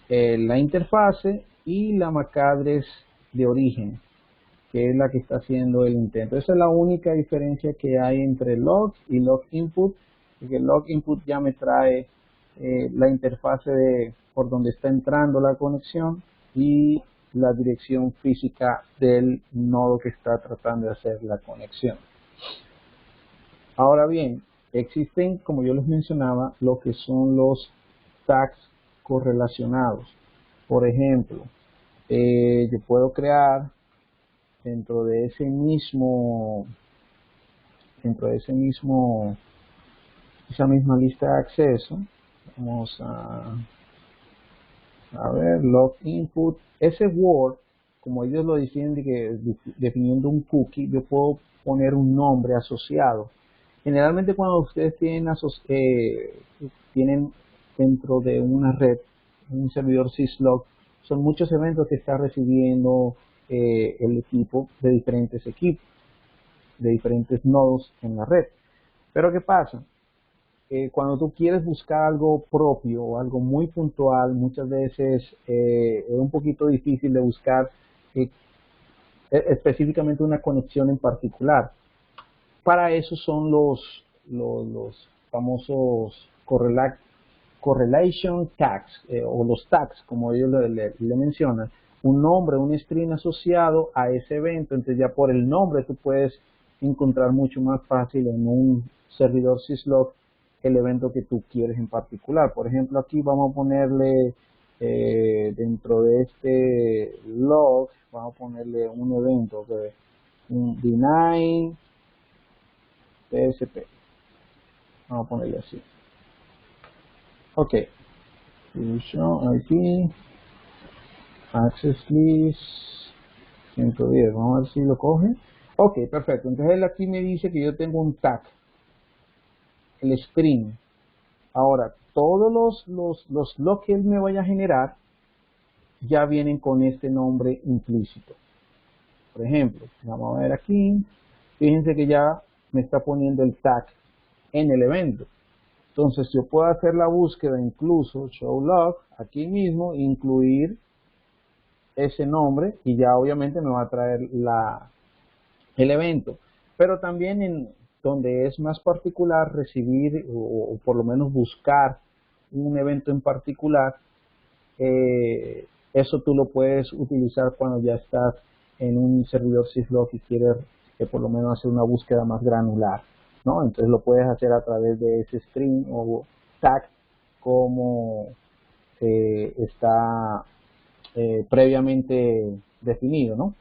la interfase y la MAC address de origen, que es la que está haciendo el intento. Esa es la única diferencia que hay entre log y log input, porque el log input ya me trae la interfase por donde está entrando la conexión y la dirección física del nodo que está tratando de hacer la conexión. Ahora bien, existen, como yo les mencionaba, lo que son los tags correlacionados. Por ejemplo, yo puedo crear dentro de esa misma lista de acceso, vamos a ver, log input, ese word, como ellos lo definen, definiendo un cookie, yo puedo poner un nombre asociado. Generalmente cuando ustedes tienen dentro de una red, un servidor syslog, son muchos eventos que está recibiendo el equipo de diferentes equipos, de diferentes nodos en la red. Pero ¿qué pasa? Cuando tú quieres buscar algo propio o algo muy puntual, muchas veces es un poquito difícil de buscar específicamente una conexión en particular. Para eso son los famosos correlation tags, o los tags, como ellos le mencionan, un nombre, un string asociado a ese evento. Entonces ya por el nombre tú puedes encontrar mucho más fácil en un servidor syslog el evento que tú quieres en particular. Por ejemplo, aquí vamos a ponerle dentro de este log, vamos a ponerle un evento, un deny TSP. Vamos a ponerle así. Ok. Solution IP access list 110. Vamos a ver si lo coge. Ok, perfecto. Entonces él aquí me dice que yo tengo un tag, el string. Ahora, todos los logs que él me vaya a generar ya vienen con este nombre implícito. Por ejemplo, vamos a ver aquí. Fíjense que ya me está poniendo el tag en el evento. Entonces yo puedo hacer la búsqueda, incluso show log, aquí mismo, incluir ese nombre y ya obviamente me va a traer el evento. Pero también en donde es más particular recibir o por lo menos buscar un evento en particular, eso tú lo puedes utilizar cuando ya estás en un servidor syslog y quieres por lo menos hacer una búsqueda más granular, ¿no? Entonces lo puedes hacer a través de ese string o tag como está previamente definido, ¿no?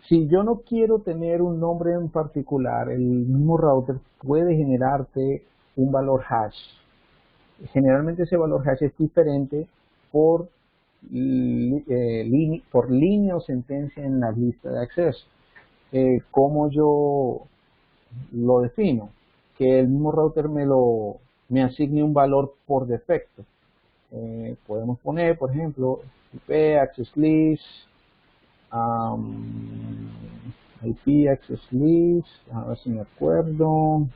Si yo no quiero tener un nombre en particular, el mismo router puede generarte un valor hash. Generalmente ese valor hash es diferente por línea o sentencia en la lista de acceso. ¿Cómo yo lo defino? Que el mismo router me asigne un valor por defecto. Podemos poner, por ejemplo, IP access list, IP access list, a ver si me acuerdo.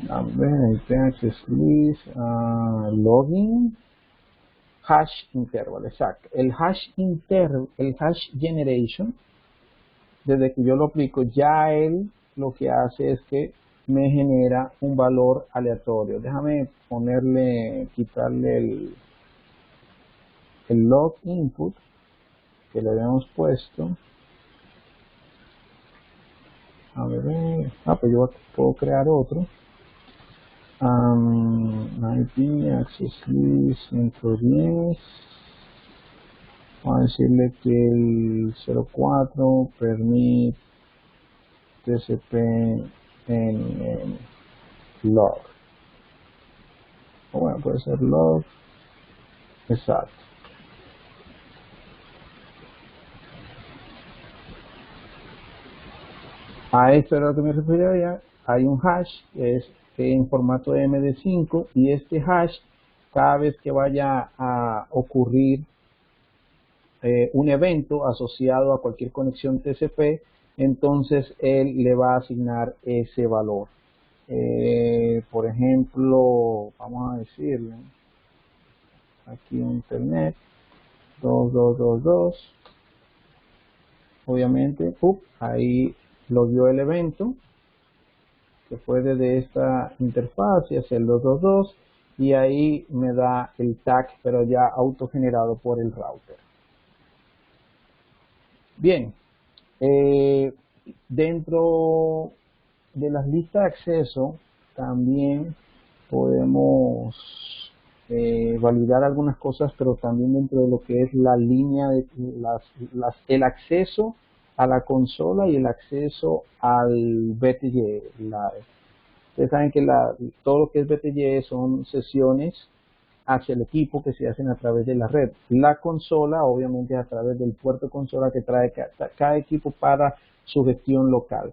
A ver, IP access list, login, hash interval, exacto. El hash generation, desde que yo lo aplico, ya él lo que hace es que me genera un valor aleatorio. Déjame quitarle el log input que le habíamos puesto. A ver, pues yo puedo crear otro. IP access list 110. Vamos a decirle que el 04 permite TCP en log. O bueno, puede ser log. Exacto. A esto era lo que me refería. Hay un hash que es en formato MD5 y este hash, cada vez que vaya a ocurrir un evento asociado a cualquier conexión TCP, entonces él le va a asignar ese valor. Por ejemplo, vamos a decirle aquí internet 2222, obviamente, ahí lo dio el evento que fue desde esta interfaz y hacia el 222 y ahí me da el tag, pero ya autogenerado por el router. Bien, dentro de las listas de acceso también podemos validar algunas cosas, pero también dentro de lo que es la línea de el acceso a la consola y el acceso al BTY. Ustedes saben que todo lo que es BTY son sesiones hacia el equipo que se hacen a través de la red. La consola obviamente es a través del puerto consola que trae cada equipo para su gestión local.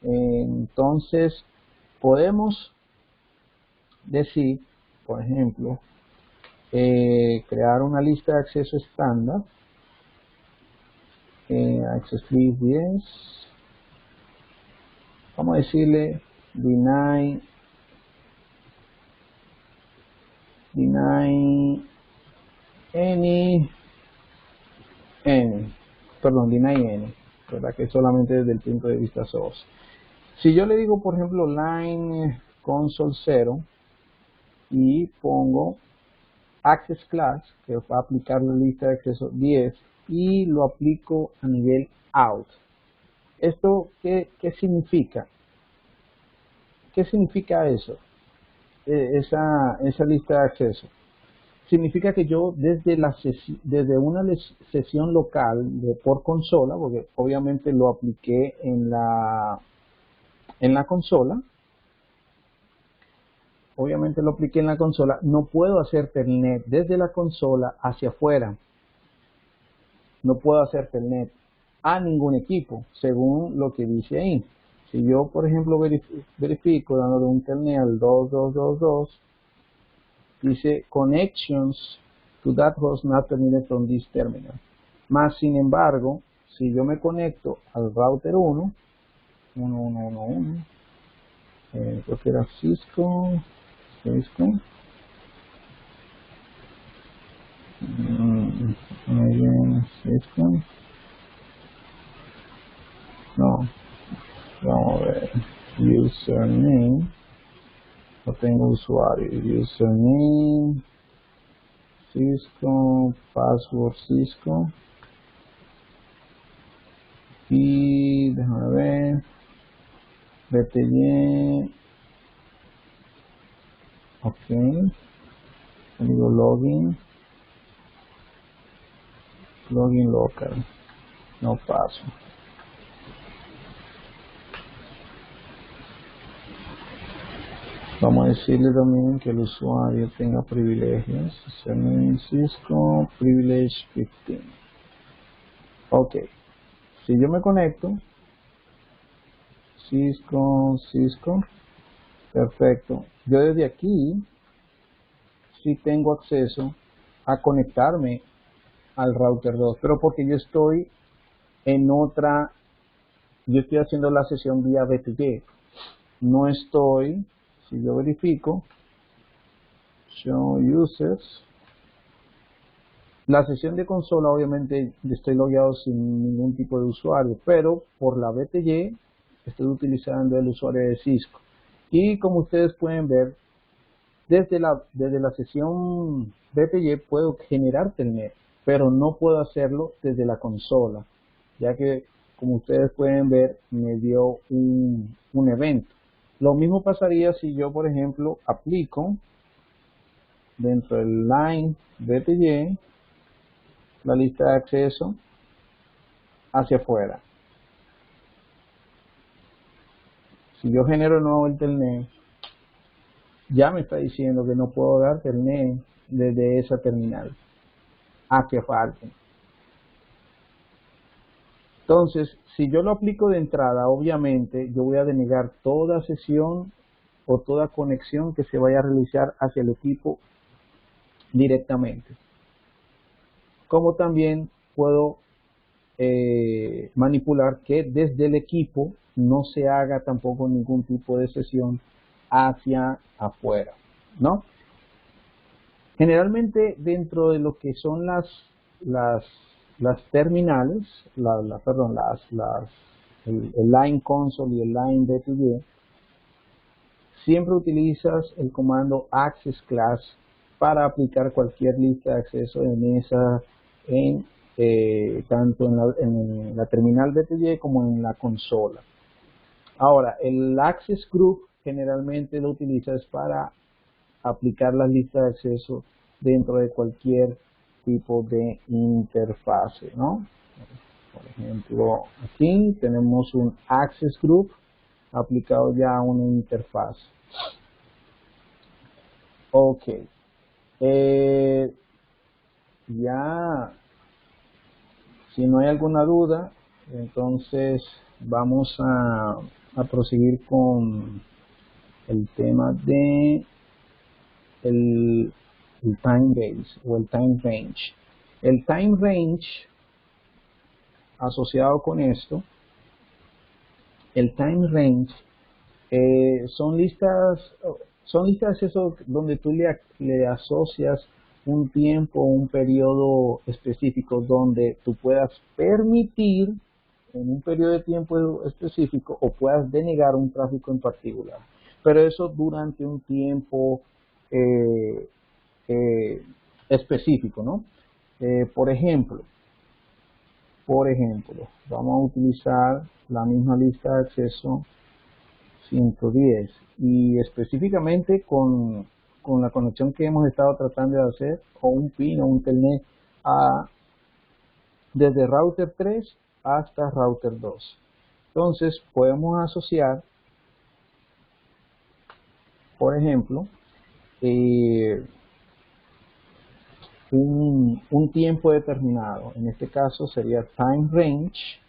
Entonces podemos decir, por ejemplo, crear una lista de acceso estándar, access list 10, vamos a decirle deny deny any, deny any, ¿verdad? Que solamente desde el punto de vista source. Si yo le digo, por ejemplo, line console 0 y pongo access class, que va a aplicar la lista de acceso 10, y lo aplico a nivel out. ¿Esto qué significa? ¿Qué significa eso? Esa lista de acceso. Significa que yo desde una sesión local por consola, porque obviamente lo apliqué en la consola, no puedo hacer telnet desde la consola hacia afuera. No puedo hacer telnet a ningún equipo, según lo que dice ahí. Si yo, por ejemplo, verifico dándole un telnet al 2222, dice connections to that host not permitted from this terminal. Más sin embargo, si yo me conecto al router 1111, creo que era Cisco, Cisco, no, vamos a ver, username, no tengo usuario, username, Cisco, password Cisco, y déjame ver, BTY, ok, digo login local, no paso. Vamos a decirle también que el usuario tenga privilegios. Cisco privilege 15. Ok. Si yo me conecto, Cisco, perfecto. Yo desde aquí sí tengo acceso a conectarme al router 2, pero porque yo estoy en otra, yo estoy haciendo la sesión vía BTY. No estoy, si yo verifico, show users, la sesión de consola obviamente estoy logueado sin ningún tipo de usuario, pero por la BTY estoy utilizando el usuario de Cisco. Y como ustedes pueden ver, desde la sesión BTY puedo generar telnet, pero no puedo hacerlo desde la consola, ya que como ustedes pueden ver me dio un evento. Lo mismo pasaría si yo, por ejemplo, aplico dentro del line BTY la lista de acceso hacia afuera. Si yo genero nuevo el telnet, ya me está diciendo que no puedo dar telnet desde esa terminal hacia falta. Entonces, si yo lo aplico de entrada, obviamente yo voy a denegar toda sesión o toda conexión que se vaya a realizar hacia el equipo directamente. Como también puedo manipular que desde el equipo no se haga tampoco ningún tipo de sesión hacia afuera, ¿no? Generalmente dentro de lo que son las terminales, el line console y el line BTY, siempre utilizas el comando access class para aplicar cualquier lista de acceso tanto en la terminal BTY como en la consola. Ahora, el access group generalmente lo utilizas para aplicar las listas de acceso dentro de cualquier tipo de interfase, ¿no? Por ejemplo, aquí tenemos un access group aplicado ya a una interfaz. Ok. Ya, si no hay alguna duda, entonces vamos a proseguir con el tema de el time base o el time range. El time range asociado con esto, el time range son listas, Son listas de acceso donde tú le asocias un tiempo, un periodo específico donde tú puedas permitir en un periodo de tiempo específico o puedas denegar un tráfico en particular. Pero eso durante un tiempo eh, eh, específico, ¿no? Por ejemplo, vamos a utilizar la misma lista de acceso 110 y específicamente con la conexión que hemos estado tratando de hacer o un PIN o un telnet desde router 3 hasta router 2. Entonces podemos asociar, por ejemplo, un tiempo determinado. En este caso sería time range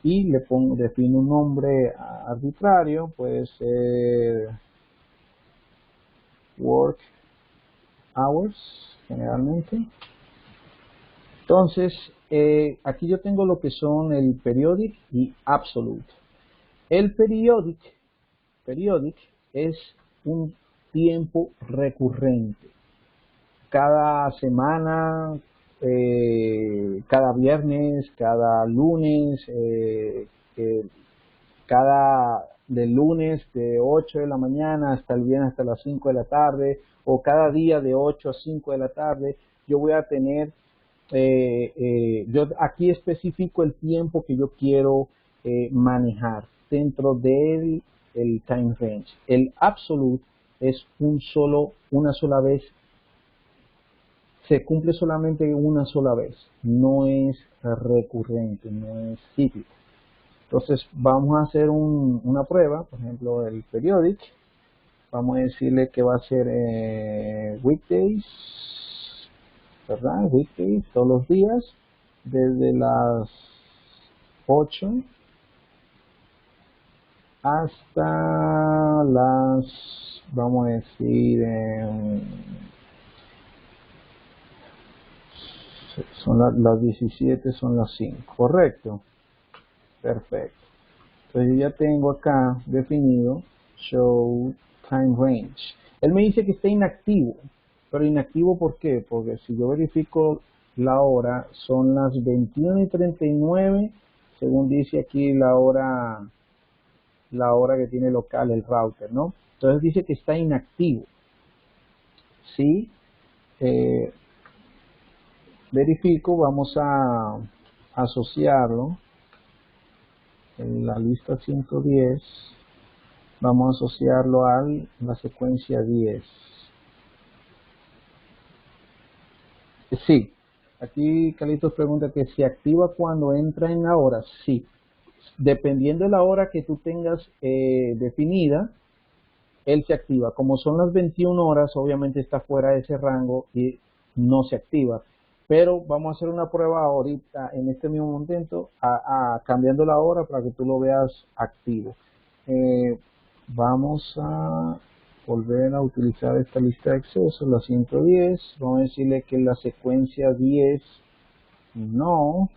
y defino un nombre arbitrario, puede ser work hours generalmente. Entonces aquí yo tengo lo que son el periodic y absolute. El periodic es un tiempo recurrente. Cada semana, cada viernes, cada lunes, cada de lunes de 8 de la mañana hasta el viernes hasta las 5 de la tarde, o cada día de 8 a 5 de la tarde, yo voy a tener, yo aquí especifico el tiempo que yo quiero manejar dentro del time range. El absolute es una sola vez, se cumple solamente una sola vez, no es recurrente, no es cíclico. Entonces vamos a hacer una prueba, por ejemplo el periodic, vamos a decirle que va a ser weekdays, ¿verdad? Weekdays, todos los días, desde las 8 hasta las, vamos a decir, son las 17, son las 5, ¿correcto? Perfecto. Entonces yo ya tengo acá definido show time range. Él me dice que está inactivo, pero inactivo ¿por qué? Porque si yo verifico la hora, son las 21:39, según dice aquí la hora que tiene local el router, ¿no? Entonces dice que está inactivo. Sí, verifico, vamos a asociarlo en la lista 110, vamos a asociarlo a la secuencia 10. Sí, aquí Carlitos pregunta que si activa cuando entra en la hora. Sí, dependiendo de la hora que tú tengas definida, él se activa. Como son las 21 horas, obviamente está fuera de ese rango y no se activa. Pero vamos a hacer una prueba ahorita, en este mismo momento, cambiando la hora para que tú lo veas activo. Vamos a volver a utilizar esta lista de acceso, la 110. Vamos a decirle que la secuencia 10 no.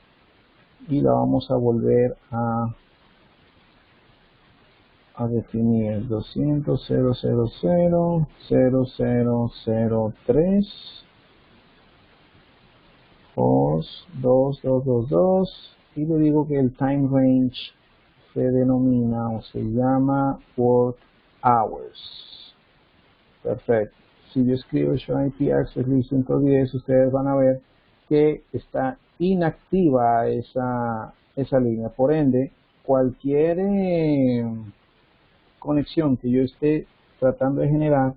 Y la vamos a volver a definir 200.000.0003 host 2222 y le digo que el time range se denomina o se llama work hours. Perfecto. Si yo escribo show IP access list 110, ustedes van a ver que está inactiva esa línea. Por ende, cualquier conexión que yo esté tratando de generar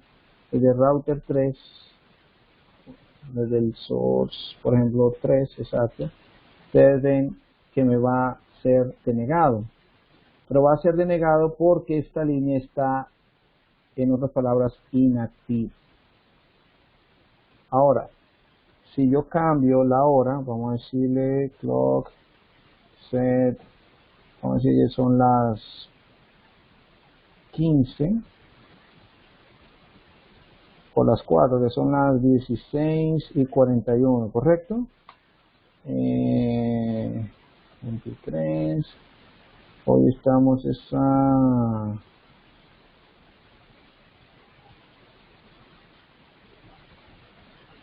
desde router 3, desde el source, por ejemplo 3, exacto, ustedes ven que me va a ser denegado, pero va a ser denegado porque esta línea está, en otras palabras, inactiva. Ahora, si yo cambio la hora, vamos a decirle clock set, vamos a decir que son las 15 o las 4, que son las 16:41, ¿correcto? 23, hoy estamos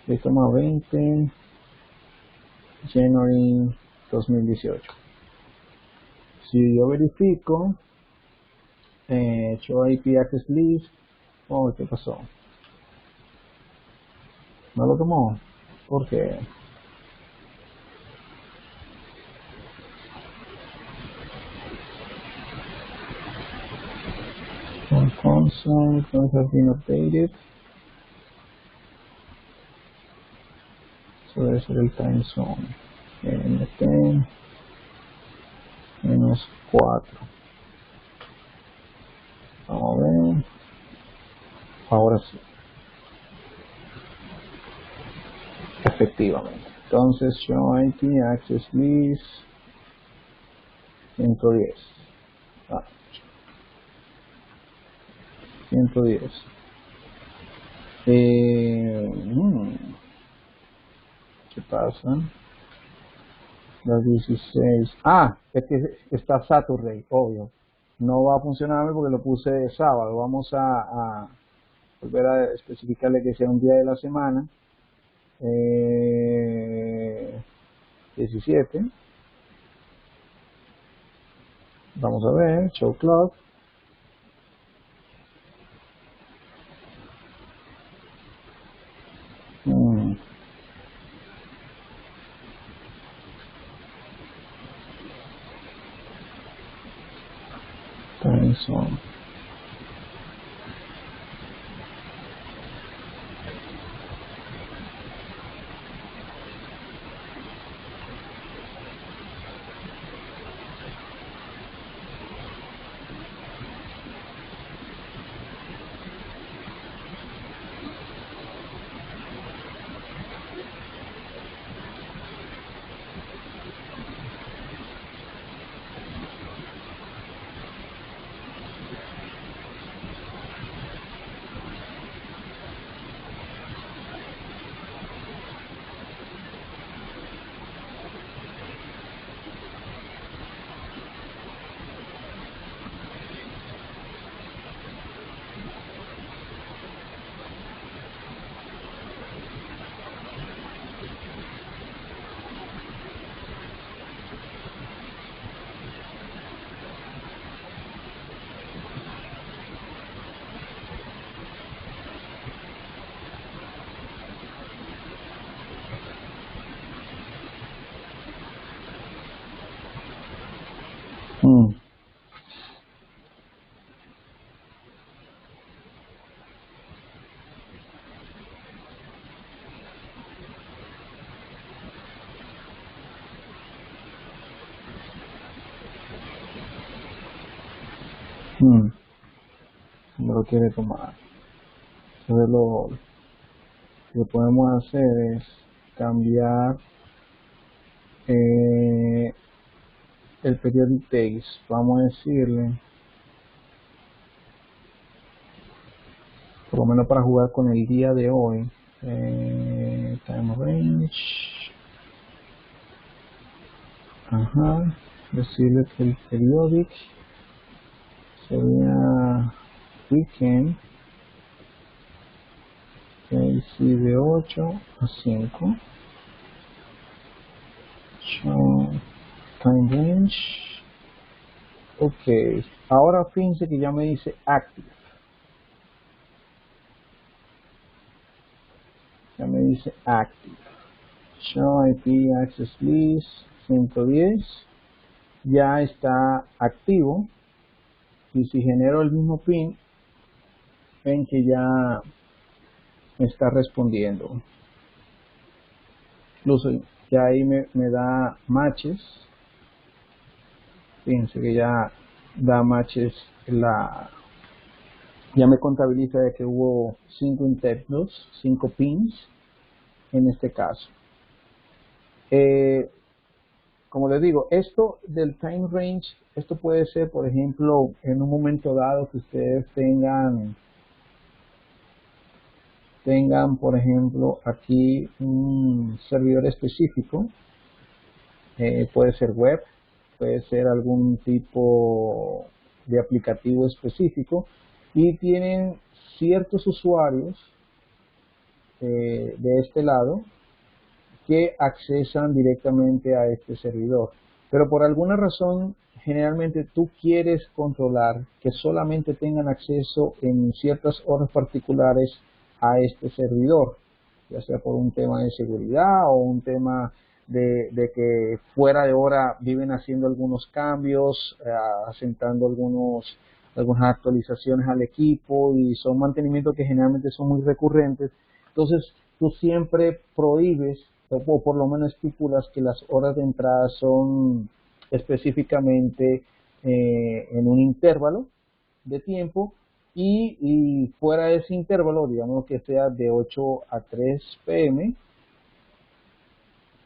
Listo, más 20 January 2018. Si yo verifico show IP access list, oh, ¿qué pasó? ¿No lo tomó? ¿Por qué? On console, don't have been updated. Eso debe ser el time zone. NT -4. Vamos a ver. Ahora sí. Efectivamente. Entonces, show IP access list 110. Ah, 110. ¿Qué pasa? Las 16. Ah, es que está Saturday, obvio. No va a funcionar porque lo puse sábado. Vamos a volver a especificarle que sea un día de la semana. 17. Vamos a ver, show clock. Time zone. No lo quiere tomar. Entonces lo que podemos hacer es cambiar el periodic days. Vamos a decirle, por lo menos para jugar con el día de hoy, time range. Ajá. Decirle que el periodic sería weekend. Sí, de 8 a 5. Show time range. Ok. Ahora fíjense que ya me dice active. Ya me dice active. Show IP access list 110. Ya está activo. Y si genero el mismo pin, ven que ya me está respondiendo. Incluso ya ahí me da matches. Fíjense que ya da matches ya me contabiliza de que hubo 5 intentos, 5 pins en este caso. Como les digo, esto del time range, esto puede ser, por ejemplo, en un momento dado que ustedes tengan, por ejemplo, aquí un servidor específico, puede ser web, puede ser algún tipo de aplicativo específico, y tienen ciertos usuarios de este lado que accesan directamente a este servidor. Pero por alguna razón, generalmente tú quieres controlar que solamente tengan acceso en ciertas horas particulares a este servidor, ya sea por un tema de seguridad o un tema de que fuera de hora viven haciendo algunos cambios, asentando algunas actualizaciones al equipo y son mantenimientos que generalmente son muy recurrentes. Entonces tú siempre prohíbes o por lo menos estipulas que las horas de entrada son específicamente en un intervalo de tiempo y fuera de ese intervalo, digamos que sea de 8 a 3 pm,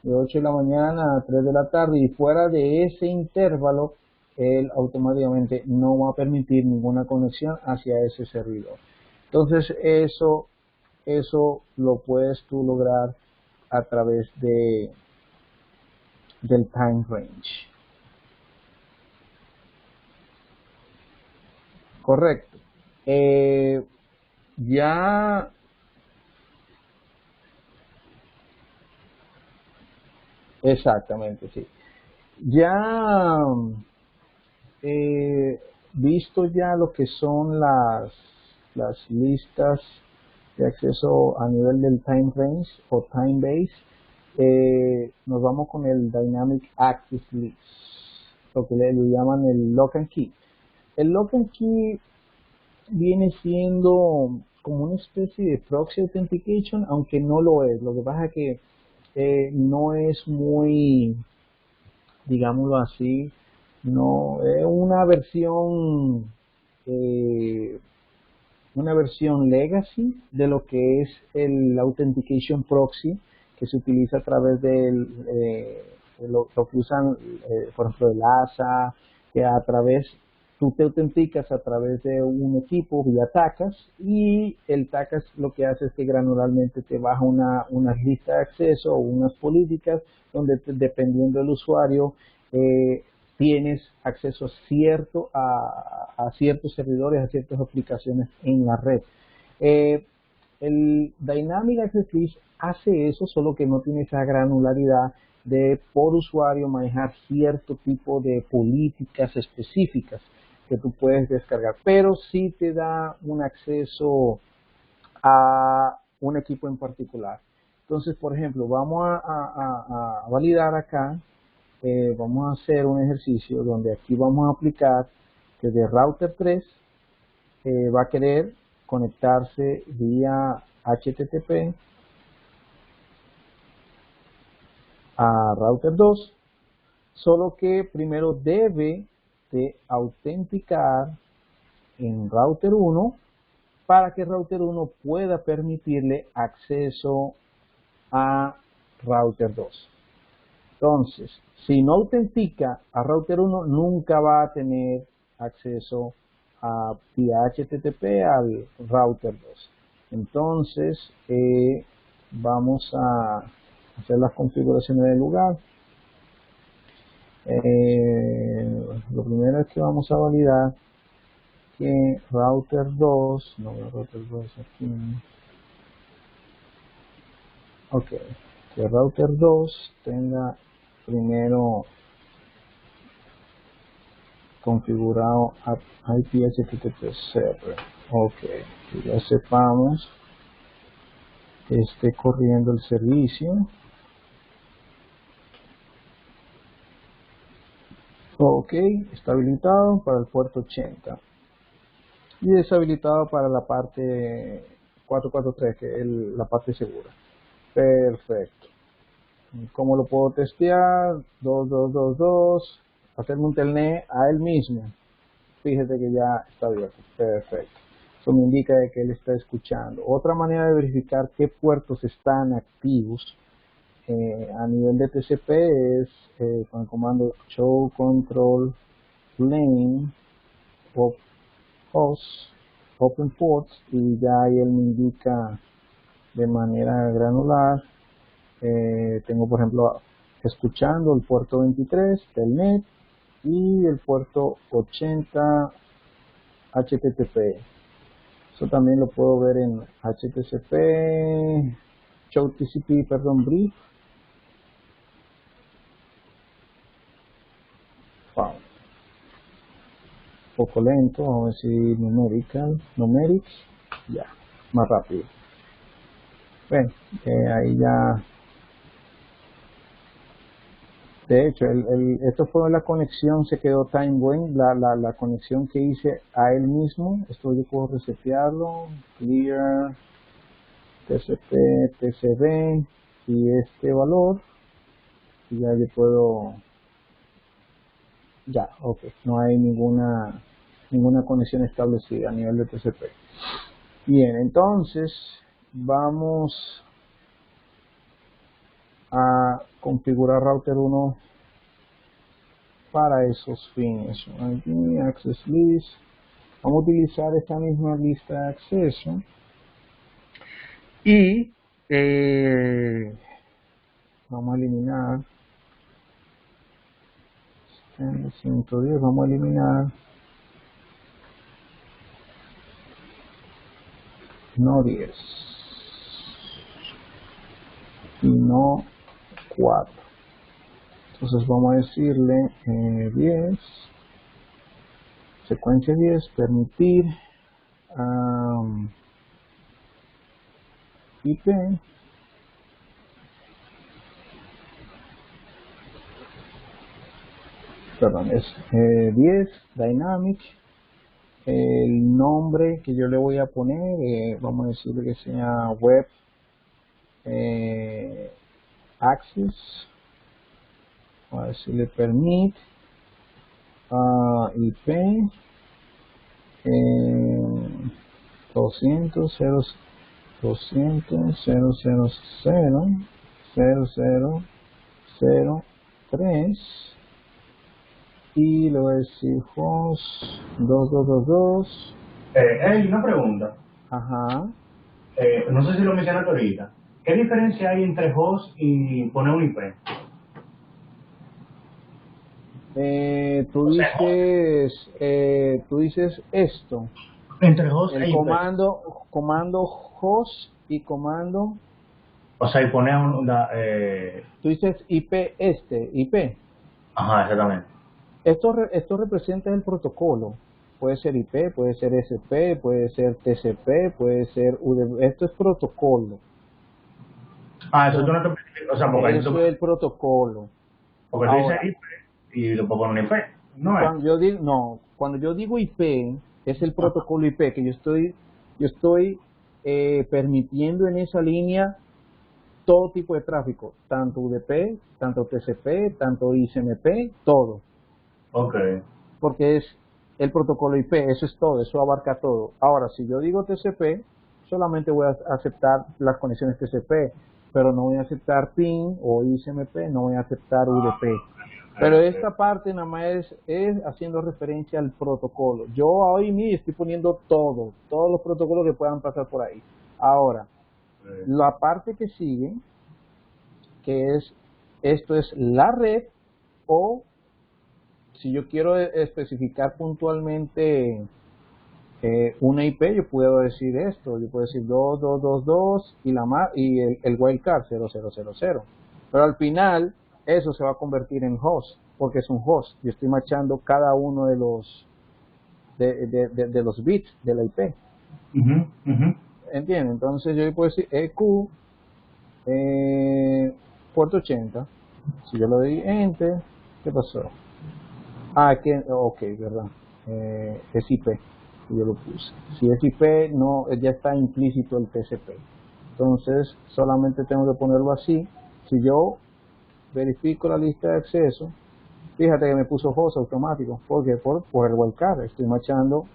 de 8 de la mañana a 3 de la tarde, y fuera de ese intervalo, él automáticamente no va a permitir ninguna conexión hacia ese servidor. Entonces eso lo puedes tú lograr a través del time range. Correcto. Ya exactamente, sí. Ya visto ya lo que son las listas de acceso a nivel del time range o time base, nos vamos con el Dynamic Access List, lo que le llaman el Lock and Key. El Lock and Key viene siendo como una especie de proxy authentication, aunque no lo es. Lo que pasa es que no es muy, digámoslo así, no es una versión legacy de lo que es el authentication proxy que se utiliza a través de lo que usan, por ejemplo, el ASA, que a través tú te autenticas a través de un equipo vía TACAS, y el TACAS lo que hace es que granularmente te baja una lista de acceso o unas políticas donde dependiendo del usuario tienes acceso a ciertos servidores, a ciertas aplicaciones en la red. El Dynamic Access List hace eso, solo que no tiene esa granularidad de por usuario manejar cierto tipo de políticas específicas que tú puedes descargar, pero sí te da un acceso a un equipo en particular. Entonces, por ejemplo, vamos a validar acá, vamos a hacer un ejercicio donde aquí vamos a aplicar que de router 3 va a querer conectarse vía HTTP a router 2, solo que primero debe de autenticar en router 1 para que router 1 pueda permitirle acceso a router 2. Entonces, si no autentica a router 1, nunca va a tener acceso vía HTTP al router 2. Entonces, vamos a hacer las configuraciones del lugar. Lo primero es que vamos a validar que router 2, no, router 2 aquí, ok, que router 2 tenga primero configurado IP HTTP server, ok, que ya sepamos que esté corriendo el servicio. Ok, está habilitado para el puerto 80 y deshabilitado para la parte 443, que es la parte segura. Perfecto. ¿Cómo lo puedo testear? 2222, hacerme un telnet a él mismo. Fíjate que ya está abierto. Perfecto. Eso me indica de que él está escuchando. Otra manera de verificar qué puertos están activos a nivel de TCP es con el comando show control plane of host open ports, y ya ahí él me indica de manera granular. Tengo por ejemplo escuchando el puerto 23 telnet y el puerto 80 HTTP. Eso también lo puedo ver en HTTP, show TCP, perdón, brief. Wow. Un poco lento, vamos a decir numerics, ya, más rápido. Bueno, ahí ya. De hecho, esto fue la conexión, se quedó time buen, la conexión que hice a él mismo. Esto yo puedo resetearlo, clear, TCP, TCB y este valor. Y ya yo puedo, ya, ok, no hay ninguna conexión establecida a nivel de TCP. Bien, entonces vamos a configurar router 1 para esos fines. Aquí, access list. Vamos a utilizar esta misma lista de acceso y vamos a eliminar 110, vamos a eliminar no 10 y no 4. Entonces vamos a decirle 10, secuencia 10, permitir IP, perdón, es 10 dynamic. El nombre que yo le voy a poner, vamos a decirle que sea web access. Vamos a decirle permit IP 200 0 200 000 0003 y le voy a decir host 2222. Una pregunta. Ajá. No sé si lo mencionaste ahorita. ¿Qué diferencia hay entre host y poner un IP? Tú dices esto, Entre host el e IP. comando host y comando, O sea, y poner tú dices IP, IP. Ajá, exactamente. Esto representa el protocolo. Puede ser IP, puede ser SP, puede ser TCP, puede ser UDP. Esto es protocolo. Eso tú no te... O sea, porque Eso es el protocolo. porque tú dices Ahora, IP y lo puedo poner un IP. No es. cuando yo digo IP, es el protocolo IP que yo estoy permitiendo en esa línea todo tipo de tráfico, tanto UDP, tanto TCP, tanto ICMP, todo. Ok. Porque es el protocolo IP, eso es todo, eso abarca todo. Ahora, si yo digo TCP, solamente voy a aceptar las conexiones TCP, pero no voy a aceptar PIN o ICMP, no voy a aceptar UDP. Pero esta parte nada más es haciendo referencia al protocolo. Yo hoy mismo estoy poniendo todos los protocolos que puedan pasar por ahí. Ahora, la parte que sigue, que es, esto es la red, o si yo quiero especificar puntualmente una IP, yo puedo decir esto, yo puedo decir 2222 y el wildcard 0000. Pero al final eso se va a convertir en host, porque es un host. Yo estoy machando cada uno de los los bits de la IP. ¿Entiendes? Entonces yo puedo decir EQ puerto 80. Si yo le doy enter, ¿qué pasó? Ok, verdad. Es IP. Yo lo puse. Si es IP, no, ya está implícito el TCP. Entonces, solamente tengo que ponerlo así. Si yo verifico la lista de acceso, fíjate que me puso host automático. ¿Por qué? Por el wildcard. Estoy machando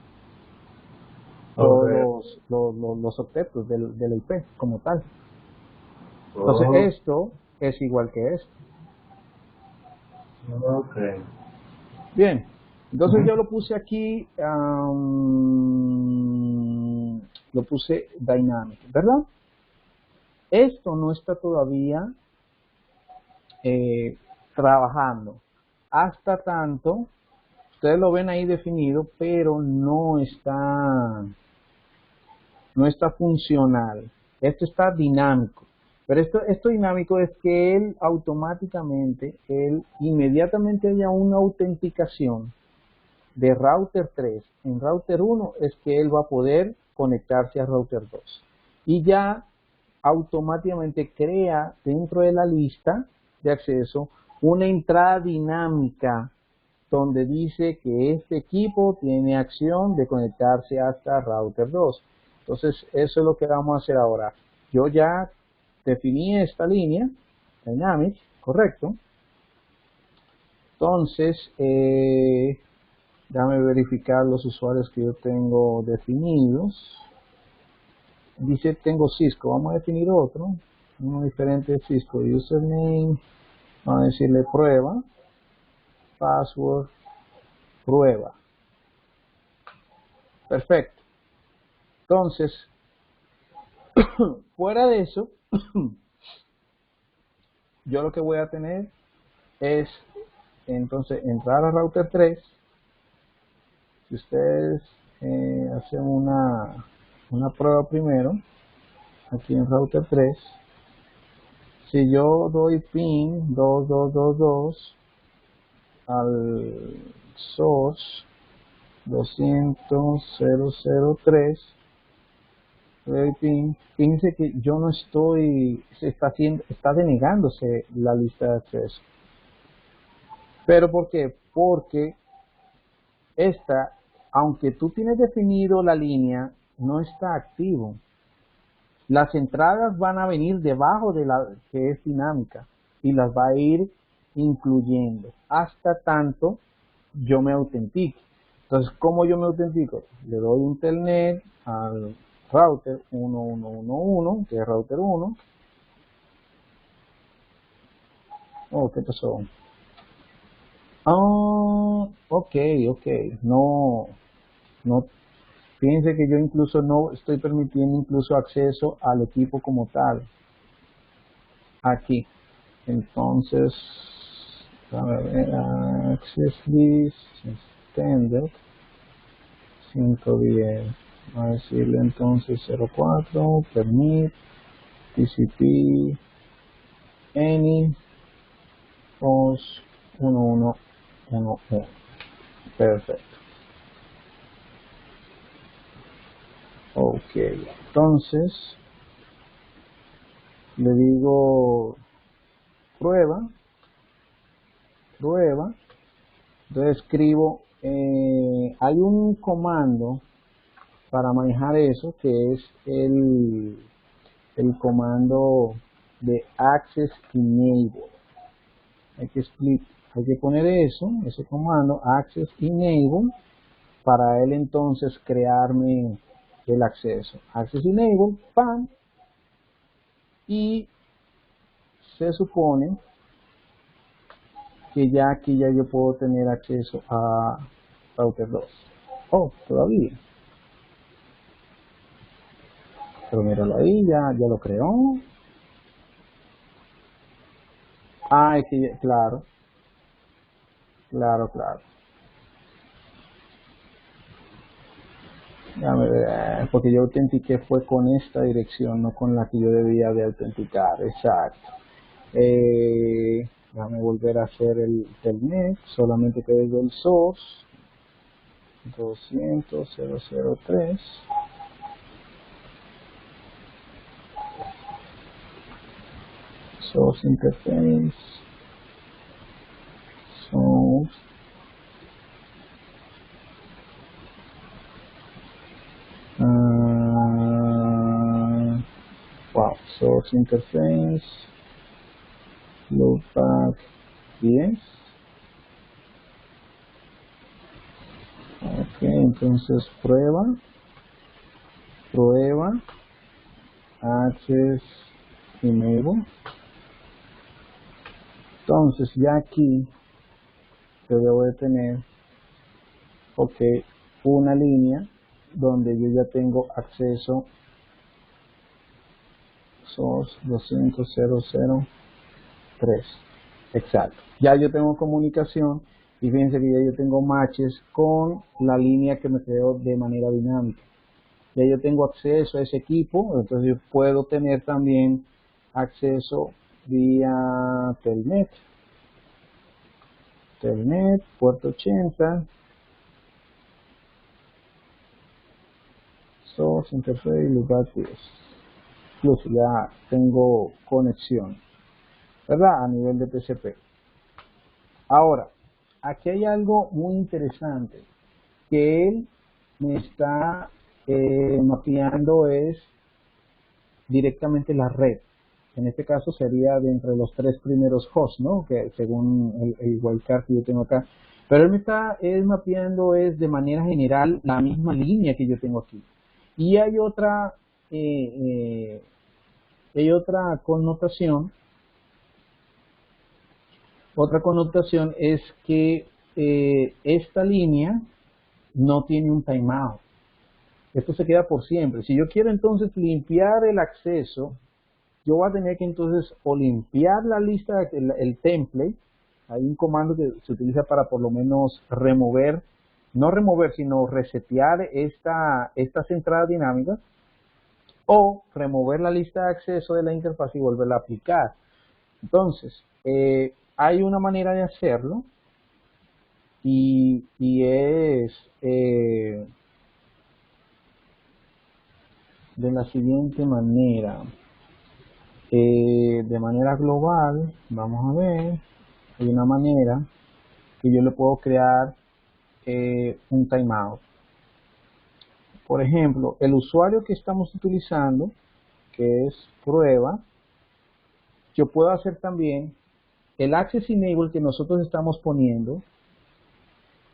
todos los objetos de la IP como tal. Entonces, esto es igual que esto. Ok. Bien. Entonces yo lo puse aquí, lo puse dynamic, ¿verdad? Esto no está todavía trabajando. Hasta tanto, ustedes lo ven ahí definido, pero no está no está funcional. Esto está dinámico. Pero esto dinámico es que él automáticamente, inmediatamente haya una autenticación de router 3 en router 1, es que él va a poder conectarse a router 2. Y ya automáticamente crea dentro de la lista de acceso una entrada dinámica donde dice que este equipo tiene acción de conectarse hasta router 2. Entonces, eso es lo que vamos a hacer ahora. Yo ya definí esta línea, Dynamic, correcto. Entonces, déjame verificar los usuarios que yo tengo definidos. Dice, tengo Cisco, vamos a definir otro, uno diferente de Cisco, username, vamos a decirle prueba, password, prueba. Perfecto. Entonces, fuera de eso, yo lo que voy a tener es, entonces, entrar a router 3. Si ustedes hacen una prueba primero, aquí en router 3, si yo doy ping 2222 al source 200.003, doy ping, fíjense que yo no estoy, está denegándose la lista de acceso. ¿Pero por qué? Porque esta, aunque tú tienes definido la línea, no está activo. Las entradas van a venir debajo de la que es dinámica y las va a ir incluyendo hasta tanto yo me autentique. Entonces, ¿cómo yo me autentico? Le doy un telnet al router 1111, que es router 1. Oh, ¿qué pasó? Ok. No, fíjense que yo incluso no estoy permitiendo incluso acceso al equipo como tal. Aquí. Entonces, a ver, access list, extended, 510. Vamos a decirle entonces 04, permit, TCP, any, host 1111. Perfecto. Ok, entonces le digo prueba, entonces escribo, hay un comando para manejar eso que es el comando de access enable. Hay que poner ese comando access enable para él entonces crearme el acceso. Access enable, pan, y se supone que ya aquí ya yo puedo tener acceso a router 2. Oh, todavía. Pero míralo ahí, ya lo creó. Ah, es que claro. Déjame ver, porque yo autentiqué fue con esta dirección, no con la que yo debía de autenticar. Exacto. Déjame volver a hacer el telnet, solamente que desde el source 200.003. Source interface, source, source interface, loopback 10. Ok, entonces prueba, access enable. Entonces ya aquí yo debo de tener, una línea donde yo ya tengo acceso source 200.003. Exacto. Ya yo tengo comunicación y fíjense que ya yo tengo matches con la línea que me creó de manera dinámica. Ya yo tengo acceso a ese equipo, entonces yo puedo tener también acceso vía Telnet. Telnet, puerto 80, source, interface, lugar 10. Incluso ya tengo conexión, ¿verdad? A nivel de TCP. Ahora, aquí hay algo muy interesante que él me está mapeando es directamente la red. En este caso sería de entre los 3 primeros hosts, ¿no? Que según el wildcard que yo tengo acá. Pero él me está mapeando es de manera general la misma línea que yo tengo aquí. Y hay otra connotación. Otra connotación es que esta línea no tiene un timeout. Esto se queda por siempre. Si yo quiero entonces limpiar el acceso, yo voy a tener que entonces o limpiar la lista, el template. Hay un comando que se utiliza para por lo menos remover, no remover, sino resetear estas entradas dinámicas, o remover la lista de acceso de la interfaz y volverla a aplicar. Entonces, hay una manera de hacerlo y es de la siguiente manera. De manera global, vamos a ver, hay una manera que yo le puedo crear un timeout. Por ejemplo, el usuario que estamos utilizando, que es prueba, yo puedo hacer también el access enable que nosotros estamos poniendo,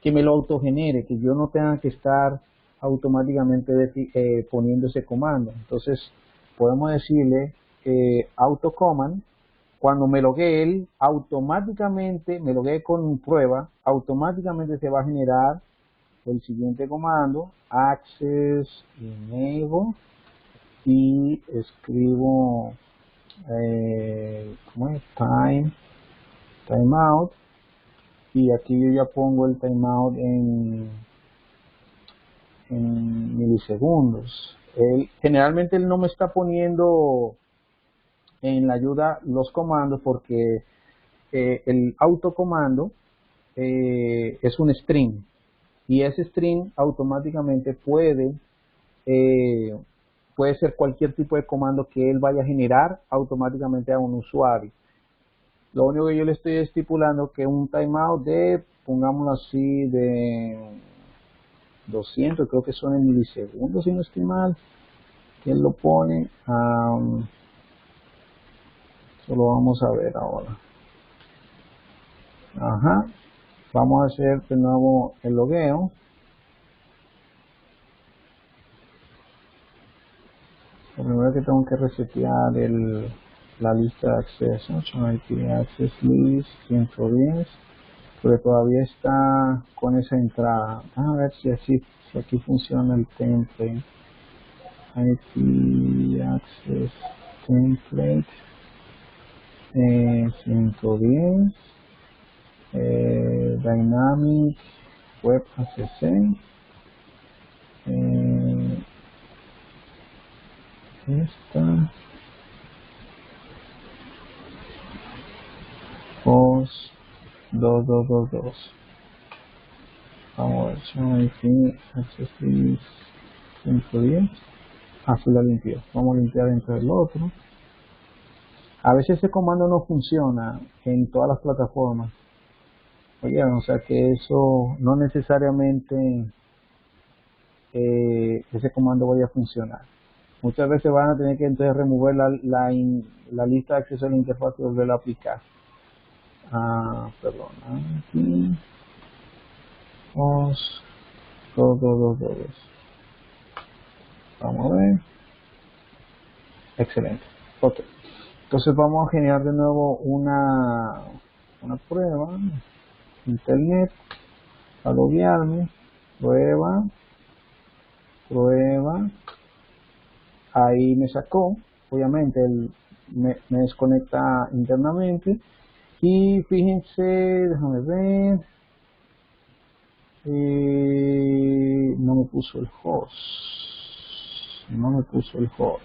que me lo autogenere, que yo no tenga que estar automáticamente poniendo ese comando. Entonces, podemos decirle autocommand. Cuando me loguee él, automáticamente, me loguee con prueba, automáticamente se va a generar el siguiente comando, access enable, y escribo ¿cómo es? Timeout, y aquí yo ya pongo el timeout en milisegundos. Generalmente él no me está poniendo en la ayuda los comandos porque el autocomando es un string y ese string automáticamente puede ser cualquier tipo de comando que él vaya a generar automáticamente a un usuario. Lo único que yo le estoy estipulando que un timeout de, pongámoslo así, de 200, creo que son en milisegundos si no estoy mal, que él lo pone. Eso lo vamos a ver ahora. Ajá. Vamos a hacer de nuevo el logueo. Lo primero que tengo que resetear la lista de acceso. IP access list 110. Pero todavía está con esa entrada. A ver si aquí funciona el template. IP access template 110. Dynamic Web ACC. Esta host 2222. Vamos a ver, IP access list 110. Así la limpió. Vamos a limpiar dentro del otro. A veces ese comando no funciona en todas las plataformas. Oye, o sea que eso no necesariamente ese comando vaya a funcionar. Muchas veces van a tener que entonces remover la lista de acceso a la interfaz y volverla a aplicar. Perdón. Aquí. Dos. Vamos a ver. Excelente. Ok. Entonces vamos a generar de nuevo una prueba. Internet. A loguearme. Prueba. Ahí me sacó. Obviamente él me desconecta internamente. Y fíjense, déjame ver. No me puso el host. No me puso el host.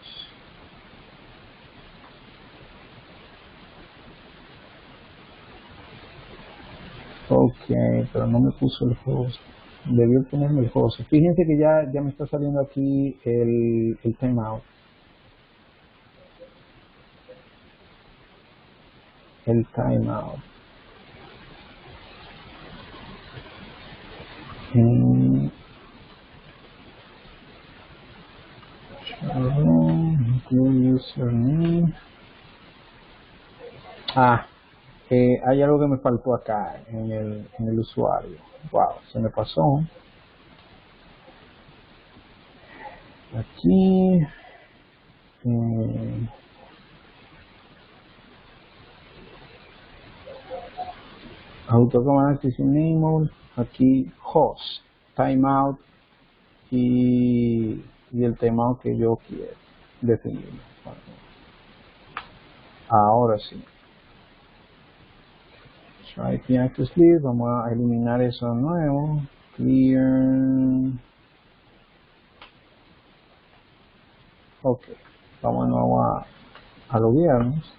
Ok, pero no me puso el host. Debió ponerme el host. Fíjense que ya me está saliendo aquí el timeout. El timeout. Username. Hay algo que me faltó acá en el usuario. Wow, se me pasó. Aquí. Autocommand access enable. Aquí host, timeout y el timeout que yo quiero definir. Ahora sí. IP access list, vamos a eliminar eso de nuevo. Clear. Ok, vamos de nuevo a loguearnos.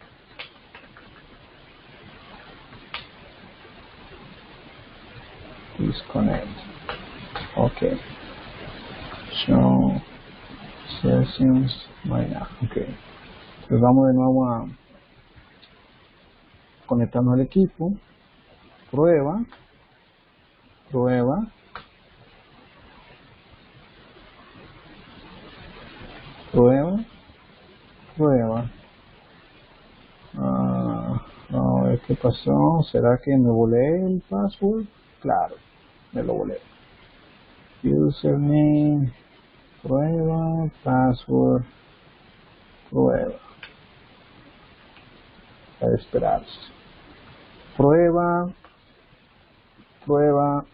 Disconnect. Ok. Show sessions right now. Ok. Entonces vamos de nuevo a conectarnos al equipo. Prueba. Prueba. Prueba. Prueba. A ver qué pasó. ¿Será que me volé el password? Claro, me lo volé. Username. Prueba. Password. Prueba. A esperar. Prueba. Prueba.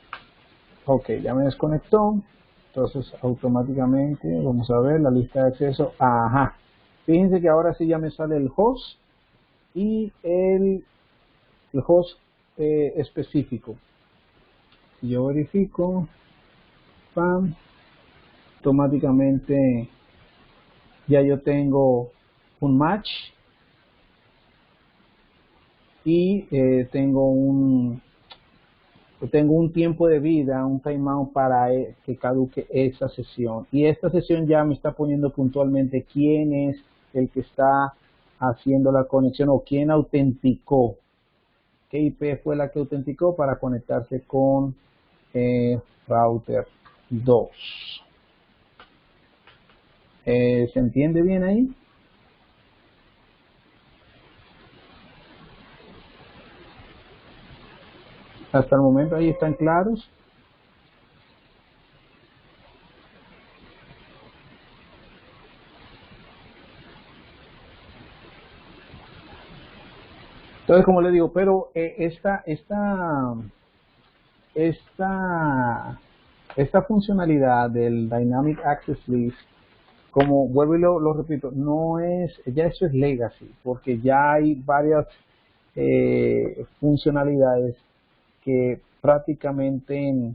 Ok, ya me desconectó. Entonces automáticamente vamos a ver la lista de acceso. Ajá. Fíjense que ahora sí ya me sale el host y el host específico. Si yo verifico, pam, automáticamente ya yo tengo un match y tengo un tiempo de vida, un timeout para que caduque esa sesión. Y esta sesión ya me está poniendo puntualmente quién es el que está haciendo la conexión o quién autenticó. ¿Qué IP fue la que autenticó para conectarse con router 2? ¿Se entiende bien ahí? Hasta el momento ahí están claros. Entonces, como le digo, pero esta funcionalidad del Dynamic Access List, como vuelvo y lo repito, no es, ya eso es legacy, porque ya hay varias funcionalidades que prácticamente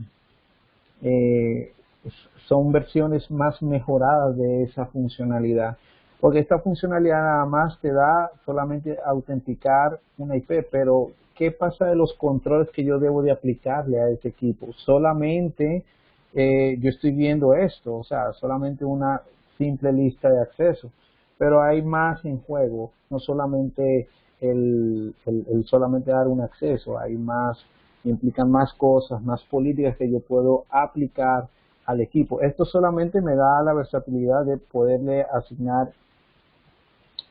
son versiones más mejoradas de esa funcionalidad. Porque esta funcionalidad nada más te da solamente autenticar una IP, pero ¿qué pasa de los controles que yo debo de aplicarle a ese equipo? Solamente yo estoy viendo esto, o sea, solamente una simple lista de acceso, pero hay más en juego, no solamente el solamente dar un acceso, hay más, implican más cosas, más políticas que yo puedo aplicar al equipo. Esto solamente me da la versatilidad de poderle asignar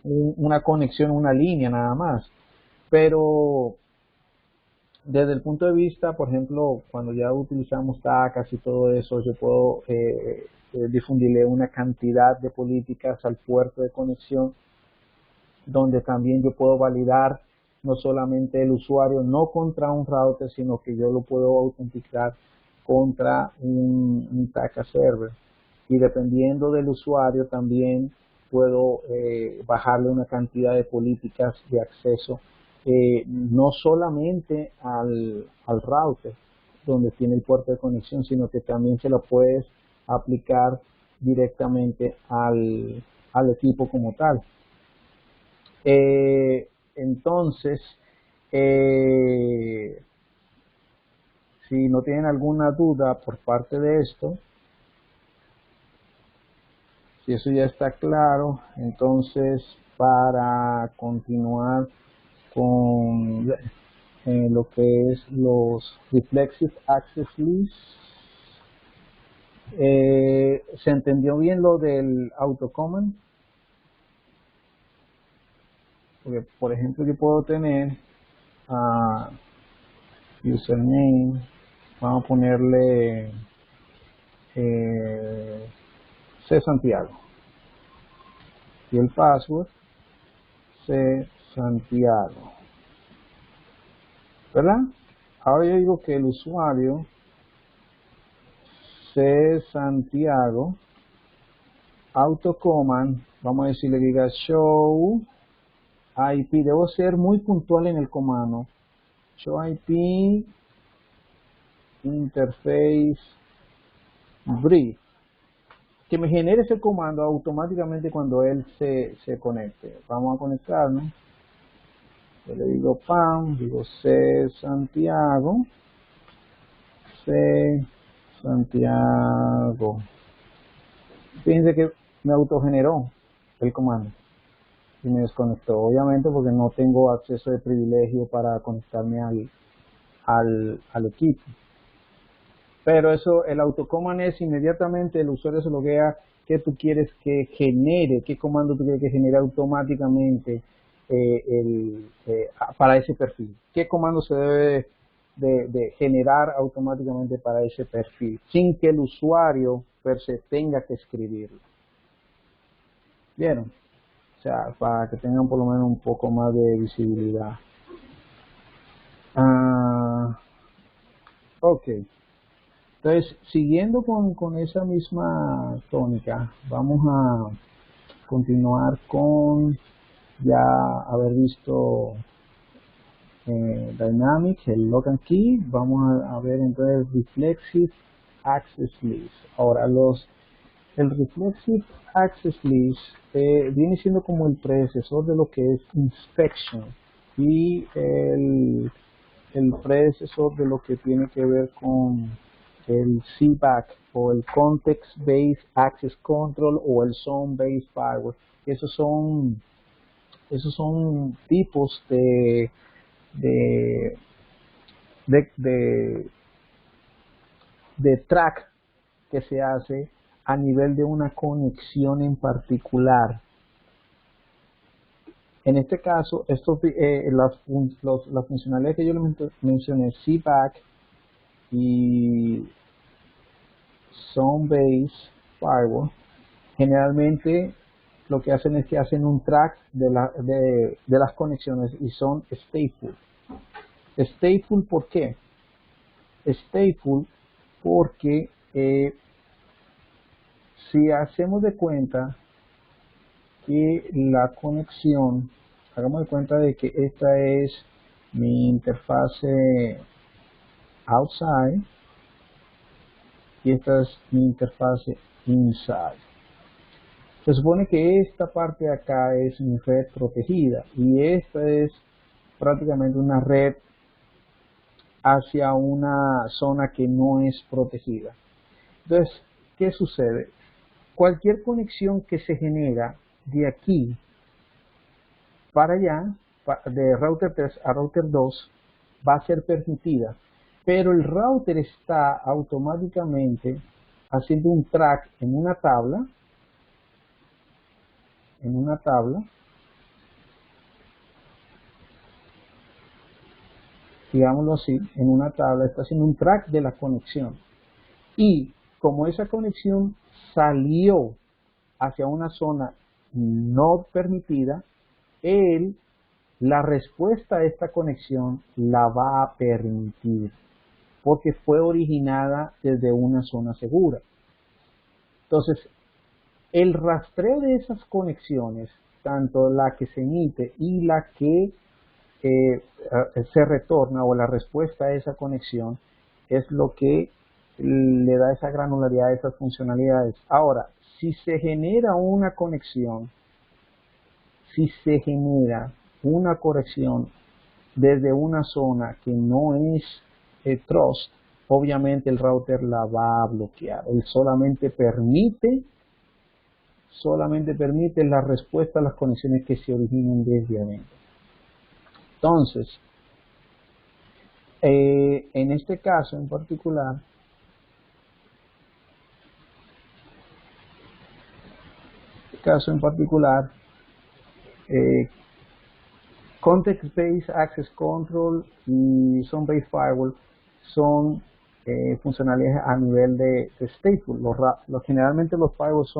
una conexión, una línea nada más, pero desde el punto de vista, por ejemplo, cuando ya utilizamos TACAS y todo eso, yo puedo difundirle una cantidad de políticas al puerto de conexión, donde también yo puedo validar no solamente el usuario, no contra un router, sino que yo lo puedo autenticar contra un TACA server. Y dependiendo del usuario también puedo bajarle una cantidad de políticas de acceso, no solamente al router donde tiene el puerto de conexión, sino que también se lo puedes aplicar directamente al equipo como tal. Entonces, si no tienen alguna duda por parte de esto, si eso ya está claro, entonces para continuar con lo que es los Reflexive Access Lists, ¿se entendió bien lo del autocommand? Porque, por ejemplo, yo puedo tener username, vamos a ponerle C Santiago, y el password C Santiago, ¿verdad? Ahora yo digo que el usuario C Santiago autocommand, vamos a decirle que diga show IP, debo ser muy puntual en el comando, show IP interface brief, que me genere ese comando automáticamente cuando él se conecte. Vamos a conectarnos. Yo le digo PAM, digo C Santiago, C Santiago. Fíjense que me autogeneró el comando y me desconectó, obviamente porque no tengo acceso de privilegio para conectarme al equipo. Pero eso, el autocommand es inmediatamente el usuario se loguea, que tú quieres que genere, qué comando tú quieres que genere automáticamente para ese perfil, qué comando se debe de generar automáticamente para ese perfil, sin que el usuario per se tenga que escribirlo. ¿Vieron? O sea, para que tengan por lo menos un poco más de visibilidad. Ok. Entonces, siguiendo con esa misma tónica, vamos a continuar con ya haber visto Dynamic, el Lock and Key. Vamos a ver entonces Reflexive Access List. Ahora, el Reflexive Access List viene siendo como el predecesor de lo que es Inspection y el predecesor de lo que tiene que ver con el CBAC o el Context Based Access Control o el Zone Based Firewall. Esos son tipos de track que se hace a nivel de una conexión en particular. En este caso, las funcionalidades que yo le mencioné, CBAC y Zone Based Firewall, generalmente lo que hacen es que hacen un track de las conexiones y son stateful. Stateful, ¿por qué? Stateful porque si hacemos de cuenta que la conexión, hagamos de cuenta de que esta es mi interfase outside y esta es mi interfase inside. Se supone que esta parte de acá es mi red protegida y esta es prácticamente una red hacia una zona que no es protegida. Entonces, ¿qué sucede? Cualquier conexión que se genera de aquí para allá, de router 3 a router 2, va a ser permitida, pero el router está automáticamente haciendo un track en una tabla, digámoslo así, en una tabla está haciendo un track de la conexión, y como esa conexión salió hacia una zona no permitida, la respuesta a esta conexión la va a permitir porque fue originada desde una zona segura. Entonces, el rastreo de esas conexiones, tanto la que se emite y la que se retorna, o la respuesta a esa conexión, es lo que le da esa granularidad a esas funcionalidades. Ahora, si se genera una conexión, si se genera una conexión desde una zona que no es trust, obviamente el router la va a bloquear. Él solamente permite la respuesta a las conexiones que se originen desde adentro. Entonces, en este caso en particular, Context-Based Access Control y Zone-Based Firewall son funcionalidades a nivel de stateful. Generalmente los firewalls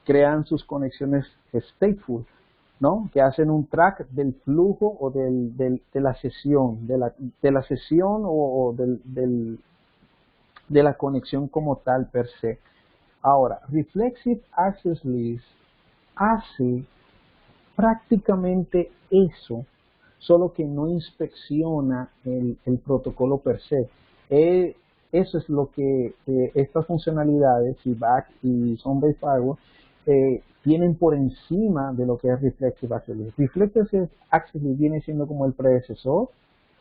crean sus conexiones stateful, ¿no? Que hacen un track del flujo o de la sesión, de la sesión o de la conexión como tal per se. Ahora, Reflexive Access List hace prácticamente eso, solo que no inspecciona el protocolo per se. Eso es lo que estas funcionalidades, CBAC y Zone-Based Firewall, tienen por encima de lo que es Reflexive Access List. Reflexive Access List viene siendo como el predecesor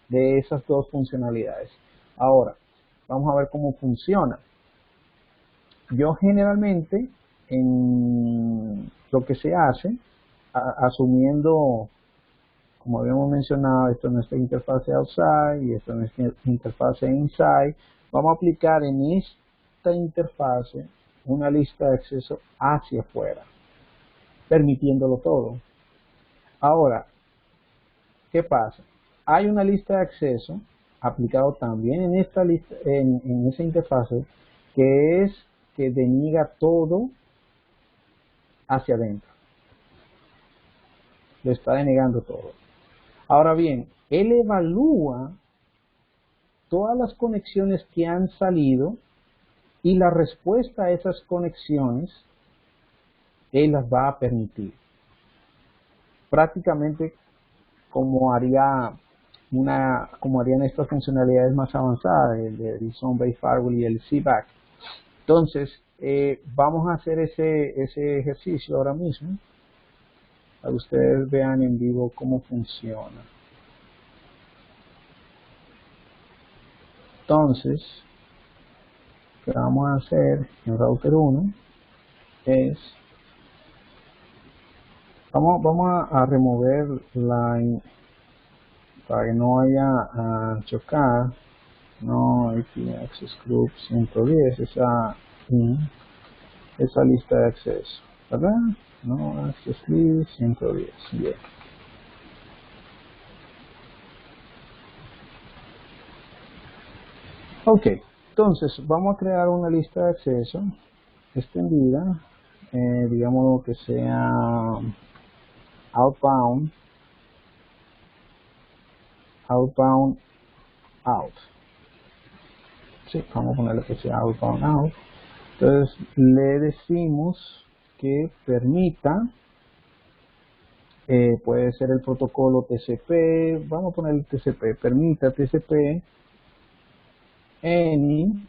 de esas dos funcionalidades. Ahora, vamos a ver cómo funciona. Yo generalmente, en lo que se hace, asumiendo, como habíamos mencionado, esto es nuestra interfase outside y esto es nuestra interfase inside, vamos a aplicar en esta interfase una lista de acceso hacia afuera, permitiéndolo todo. Ahora, ¿qué pasa? Hay una lista de acceso aplicado también en esta lista, en esa interfase, que deniega todo hacia adentro. Le está denegando todo. Ahora bien, él evalúa todas las conexiones que han salido y la respuesta a esas conexiones, él las va a permitir. Prácticamente como harían estas funcionalidades más avanzadas, el Zone-Based Firewall y el CBAC. Entonces, vamos a hacer ese ejercicio ahora mismo, para que ustedes vean en vivo cómo funciona. Entonces, lo que vamos a hacer en router 1 es, vamos a remover para que no vaya a chocar, no IP Access Group 110, esa lista de acceso, ¿verdad? No Access List 110, bien. Ok, entonces vamos a crear una lista de acceso extendida, digamos que sea outbound out. Sí, vamos a ponerle que sea outbound out. Entonces le decimos que permita, puede ser el protocolo TCP, vamos a poner el TCP, permita TCP any,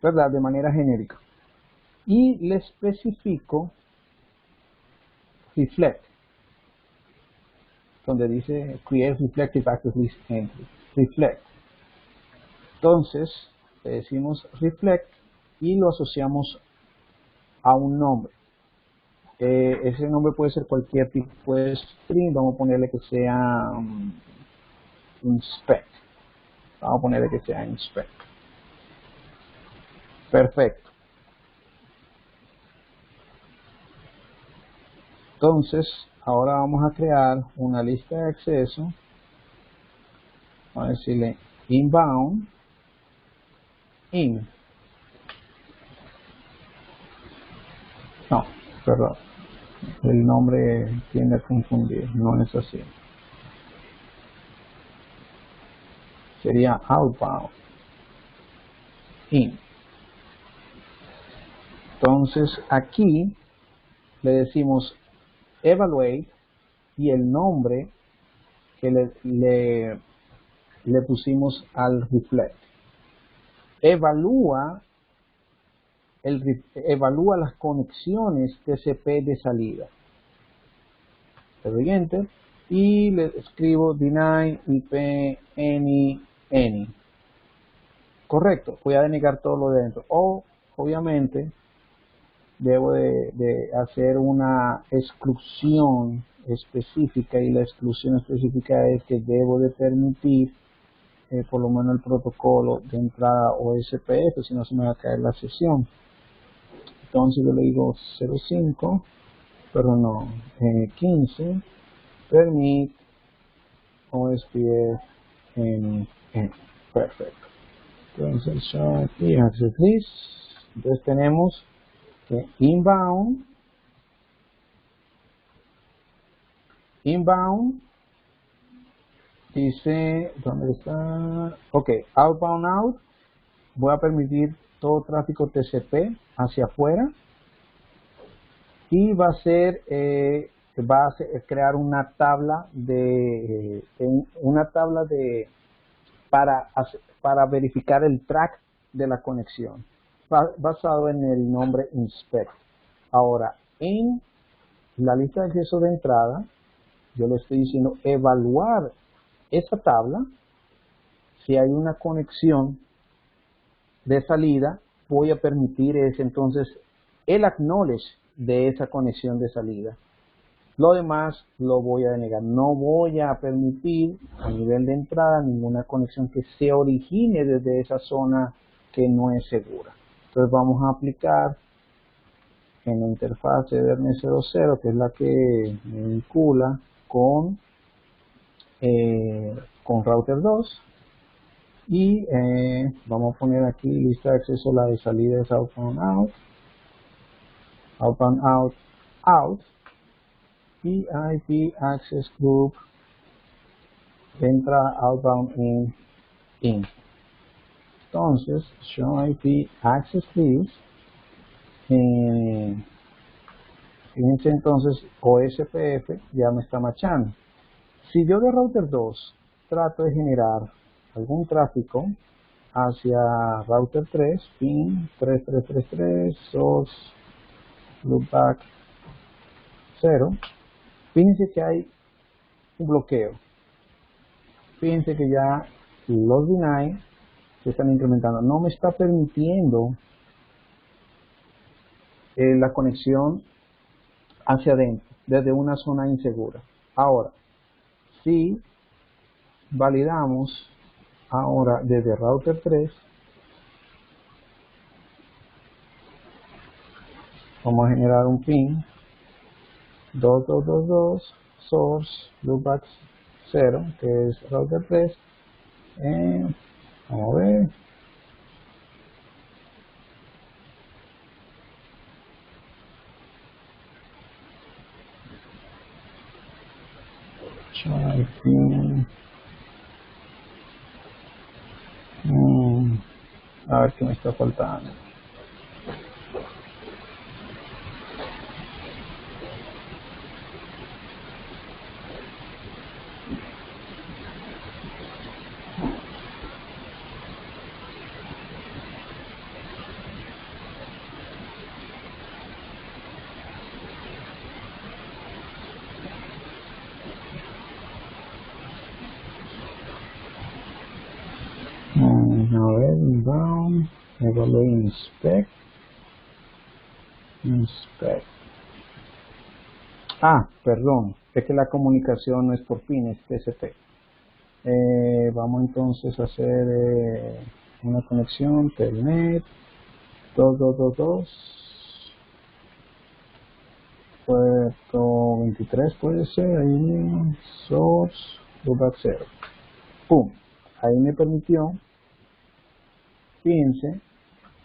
¿verdad? De manera genérica. Y le especifico reflect, donde dice create reflective access list entry, reflect. Entonces le decimos reflect y lo asociamos a un nombre. Ese nombre puede ser cualquier tipo de string, vamos a ponerle que sea inspect. Vamos a ponerle que sea inspect. Perfecto. Entonces, ahora vamos a crear una lista de acceso. Vamos a decirle inbound in. No, perdón. El nombre tiende a confundir, no es así. Sería outbound in. Entonces aquí le decimos evaluate y el nombre que le pusimos al reflect. Evalúa evalúa las conexiones TCP de salida. Le doy enter y le escribo deny IP any. Correcto, voy a denegar todo lo de dentro. O obviamente debo de hacer una exclusión específica, y la exclusión específica es que debo de permitir por lo menos el protocolo de entrada OSPF, si no se me va a caer la sesión. Entonces yo le digo 05, pero no, 15, permit OSPF en perfecto. Entonces show IP access list. Entonces tenemos que inbound dice, ¿dónde está? Ok, outbound out, voy a permitir todo tráfico TCP hacia afuera, y va a ser crear una tabla para verificar el track de la conexión basado en el nombre inspect. Ahora, en la lista de acceso de entrada, yo le estoy diciendo evaluar esa tabla. Si hay una conexión de salida, voy a permitir entonces el acknowledge de esa conexión de salida. Lo demás lo voy a denegar. No voy a permitir a nivel de entrada ninguna conexión que se origine desde esa zona que no es segura. Entonces vamos a aplicar en la interfaz de DNS00, que es la que me vincula con router 2, y vamos a poner aquí lista de acceso, la de salida es outbound out, y IP access group entra outbound in. Entonces show IP access list, fíjense, entonces OSPF ya me está machando. Si yo de router 2 trato de generar algún tráfico hacia router 3, pin 3333, source, loopback 0, fíjense que hay un bloqueo. Fíjense que ya los deny se están incrementando. No me está permitiendo la conexión hacia adentro, desde una zona insegura. Ahora, si validamos ahora desde router 3, vamos a generar un pin 2222 source loopback 0, que es router 3. Vamos a ver. A ver qué me está faltando. A ver, inbound, evaluate, inspect. Perdón, es que la comunicación no es por pines, TCP. Vamos entonces a hacer una conexión telnet 2222 puerto 23, puede ser, ahí source loopback 0. Pum, ahí me permitió. Fíjense,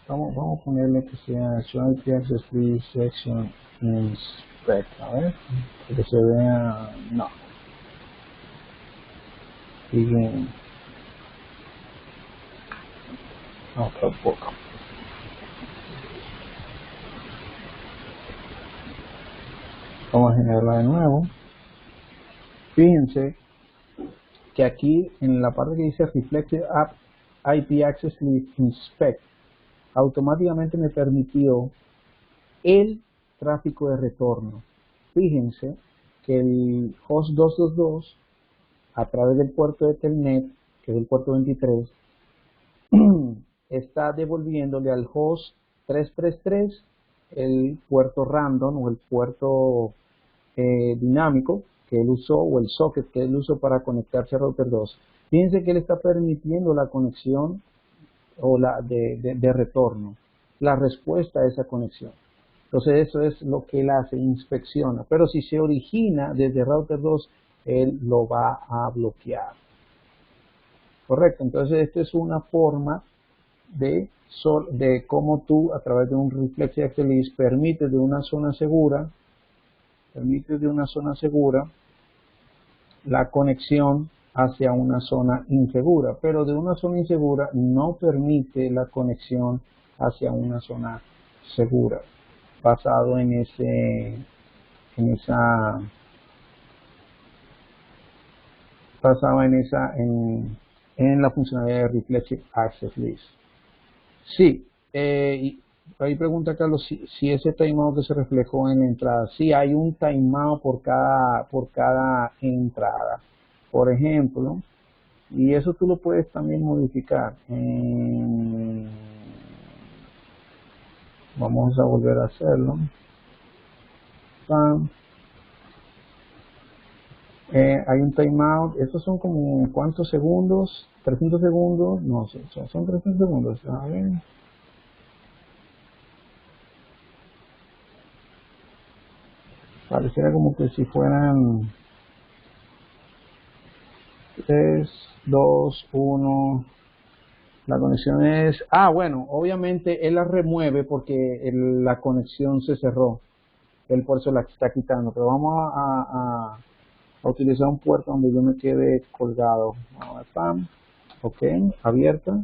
vamos a ponerle que sea show IP access list section inspect, a ver, que se vea, no, begin, no, tampoco. Vamos a generarla de nuevo. Fíjense que aquí en la parte que dice reflected app IP access list inspect, automáticamente me permitió el tráfico de retorno. Fíjense que el host 222 a través del puerto de Telnet, que es el puerto 23, está devolviéndole al host 333 el puerto random o el puerto dinámico que él usó, o el socket que él usó para conectarse a router 2. Fíjense que él está permitiendo la conexión o la de retorno, la respuesta a esa conexión. Entonces eso es lo que él hace, inspecciona. Pero si se origina desde router 2, él lo va a bloquear. Correcto. Entonces esta es una forma de cómo tú a través de un reflex XLIS permites de una zona segura, la conexión hacia una zona insegura, pero de una zona insegura no permite la conexión hacia una zona segura, basado en la funcionalidad de Reflexive Access List. Sí, y ahí pregunta Carlos si ese timeout que se reflejó en la entrada. Sí, hay un timeout por cada entrada. Por ejemplo, y eso tú lo puedes también modificar. Vamos a volver a hacerlo. Hay un timeout. Estos son como ¿cuántos segundos? 300 segundos. No sé, son 300 segundos. A ver. Pareciera como que si fueran 3, 2, 1. La conexión es... bueno, obviamente él la remueve porque la conexión se cerró. Él por eso la está quitando. Pero vamos a utilizar un puerto donde yo me quede colgado. Vamos a spam. Ok, abierta.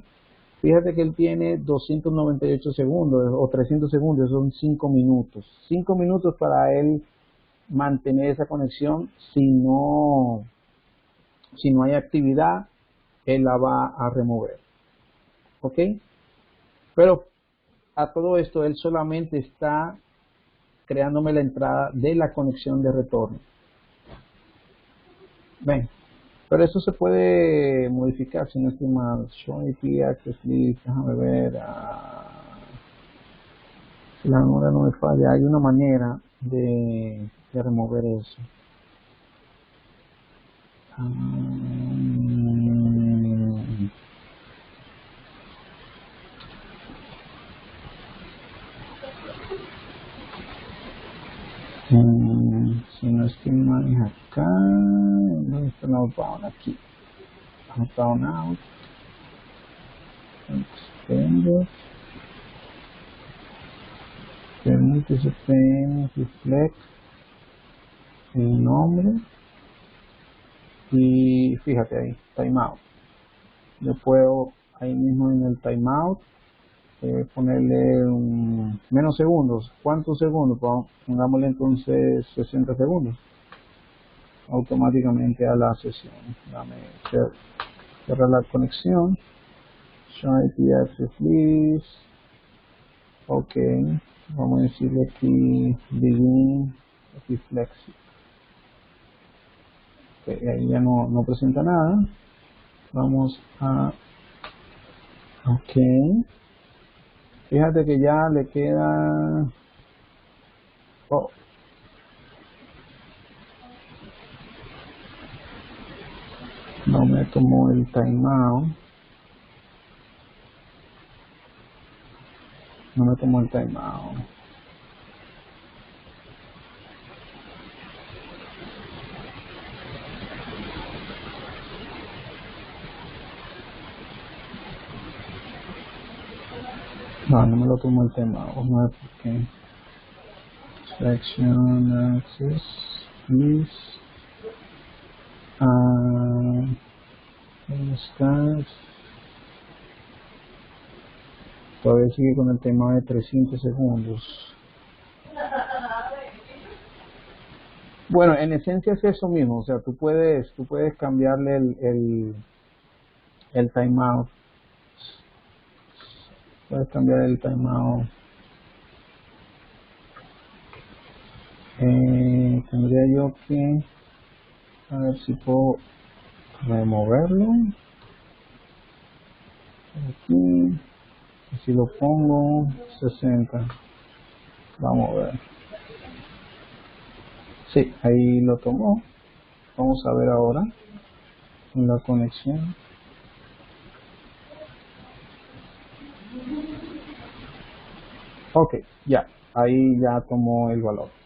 Fíjate que él tiene 298 segundos o 300 segundos. Son 5 minutos. 5 minutos para él mantener esa conexión. Si no hay actividad, él la va a remover. ¿Ok? Pero a todo esto él solamente está creándome la entrada de la conexión de retorno. Ven, pero eso se puede modificar si no estoy mal. Show IP access list, déjame ver. Si la memoria no me falla, hay una manera de remover eso. Si no estoy mal acá, ¿dónde está el outbound? Aquí, outbound out, extended, permite CPM, reflect el nombre y fíjate ahí, timeout. Yo puedo ahí mismo en el timeout ponerle menos segundos. ¿Cuántos segundos? Pongámosle entonces 60 segundos automáticamente a la sesión. Dame cerrar la conexión. Show IP access list. Ok, vamos a decirle aquí begin reflex. Okay, ahí ya no presenta nada. Vamos a ok. Fíjate que ya le queda no me tomó el timeout. No me tomó el timeout. No me lo tomó el timeout. Vamos a ver por qué. Section access list. ¿Dónde estás? Todavía sigue con el tema de 300 segundos. Bueno, en esencia es eso mismo, o sea, tú puedes cambiarle el timeout. Puedes cambiar el timeout. Tendría yo que a ver si puedo removerlo aquí, y si lo pongo 60, vamos a ver. Sí, ahí lo tomó. Vamos a ver ahora en la conexión. Ok, ya, ahí ya tomó el valor.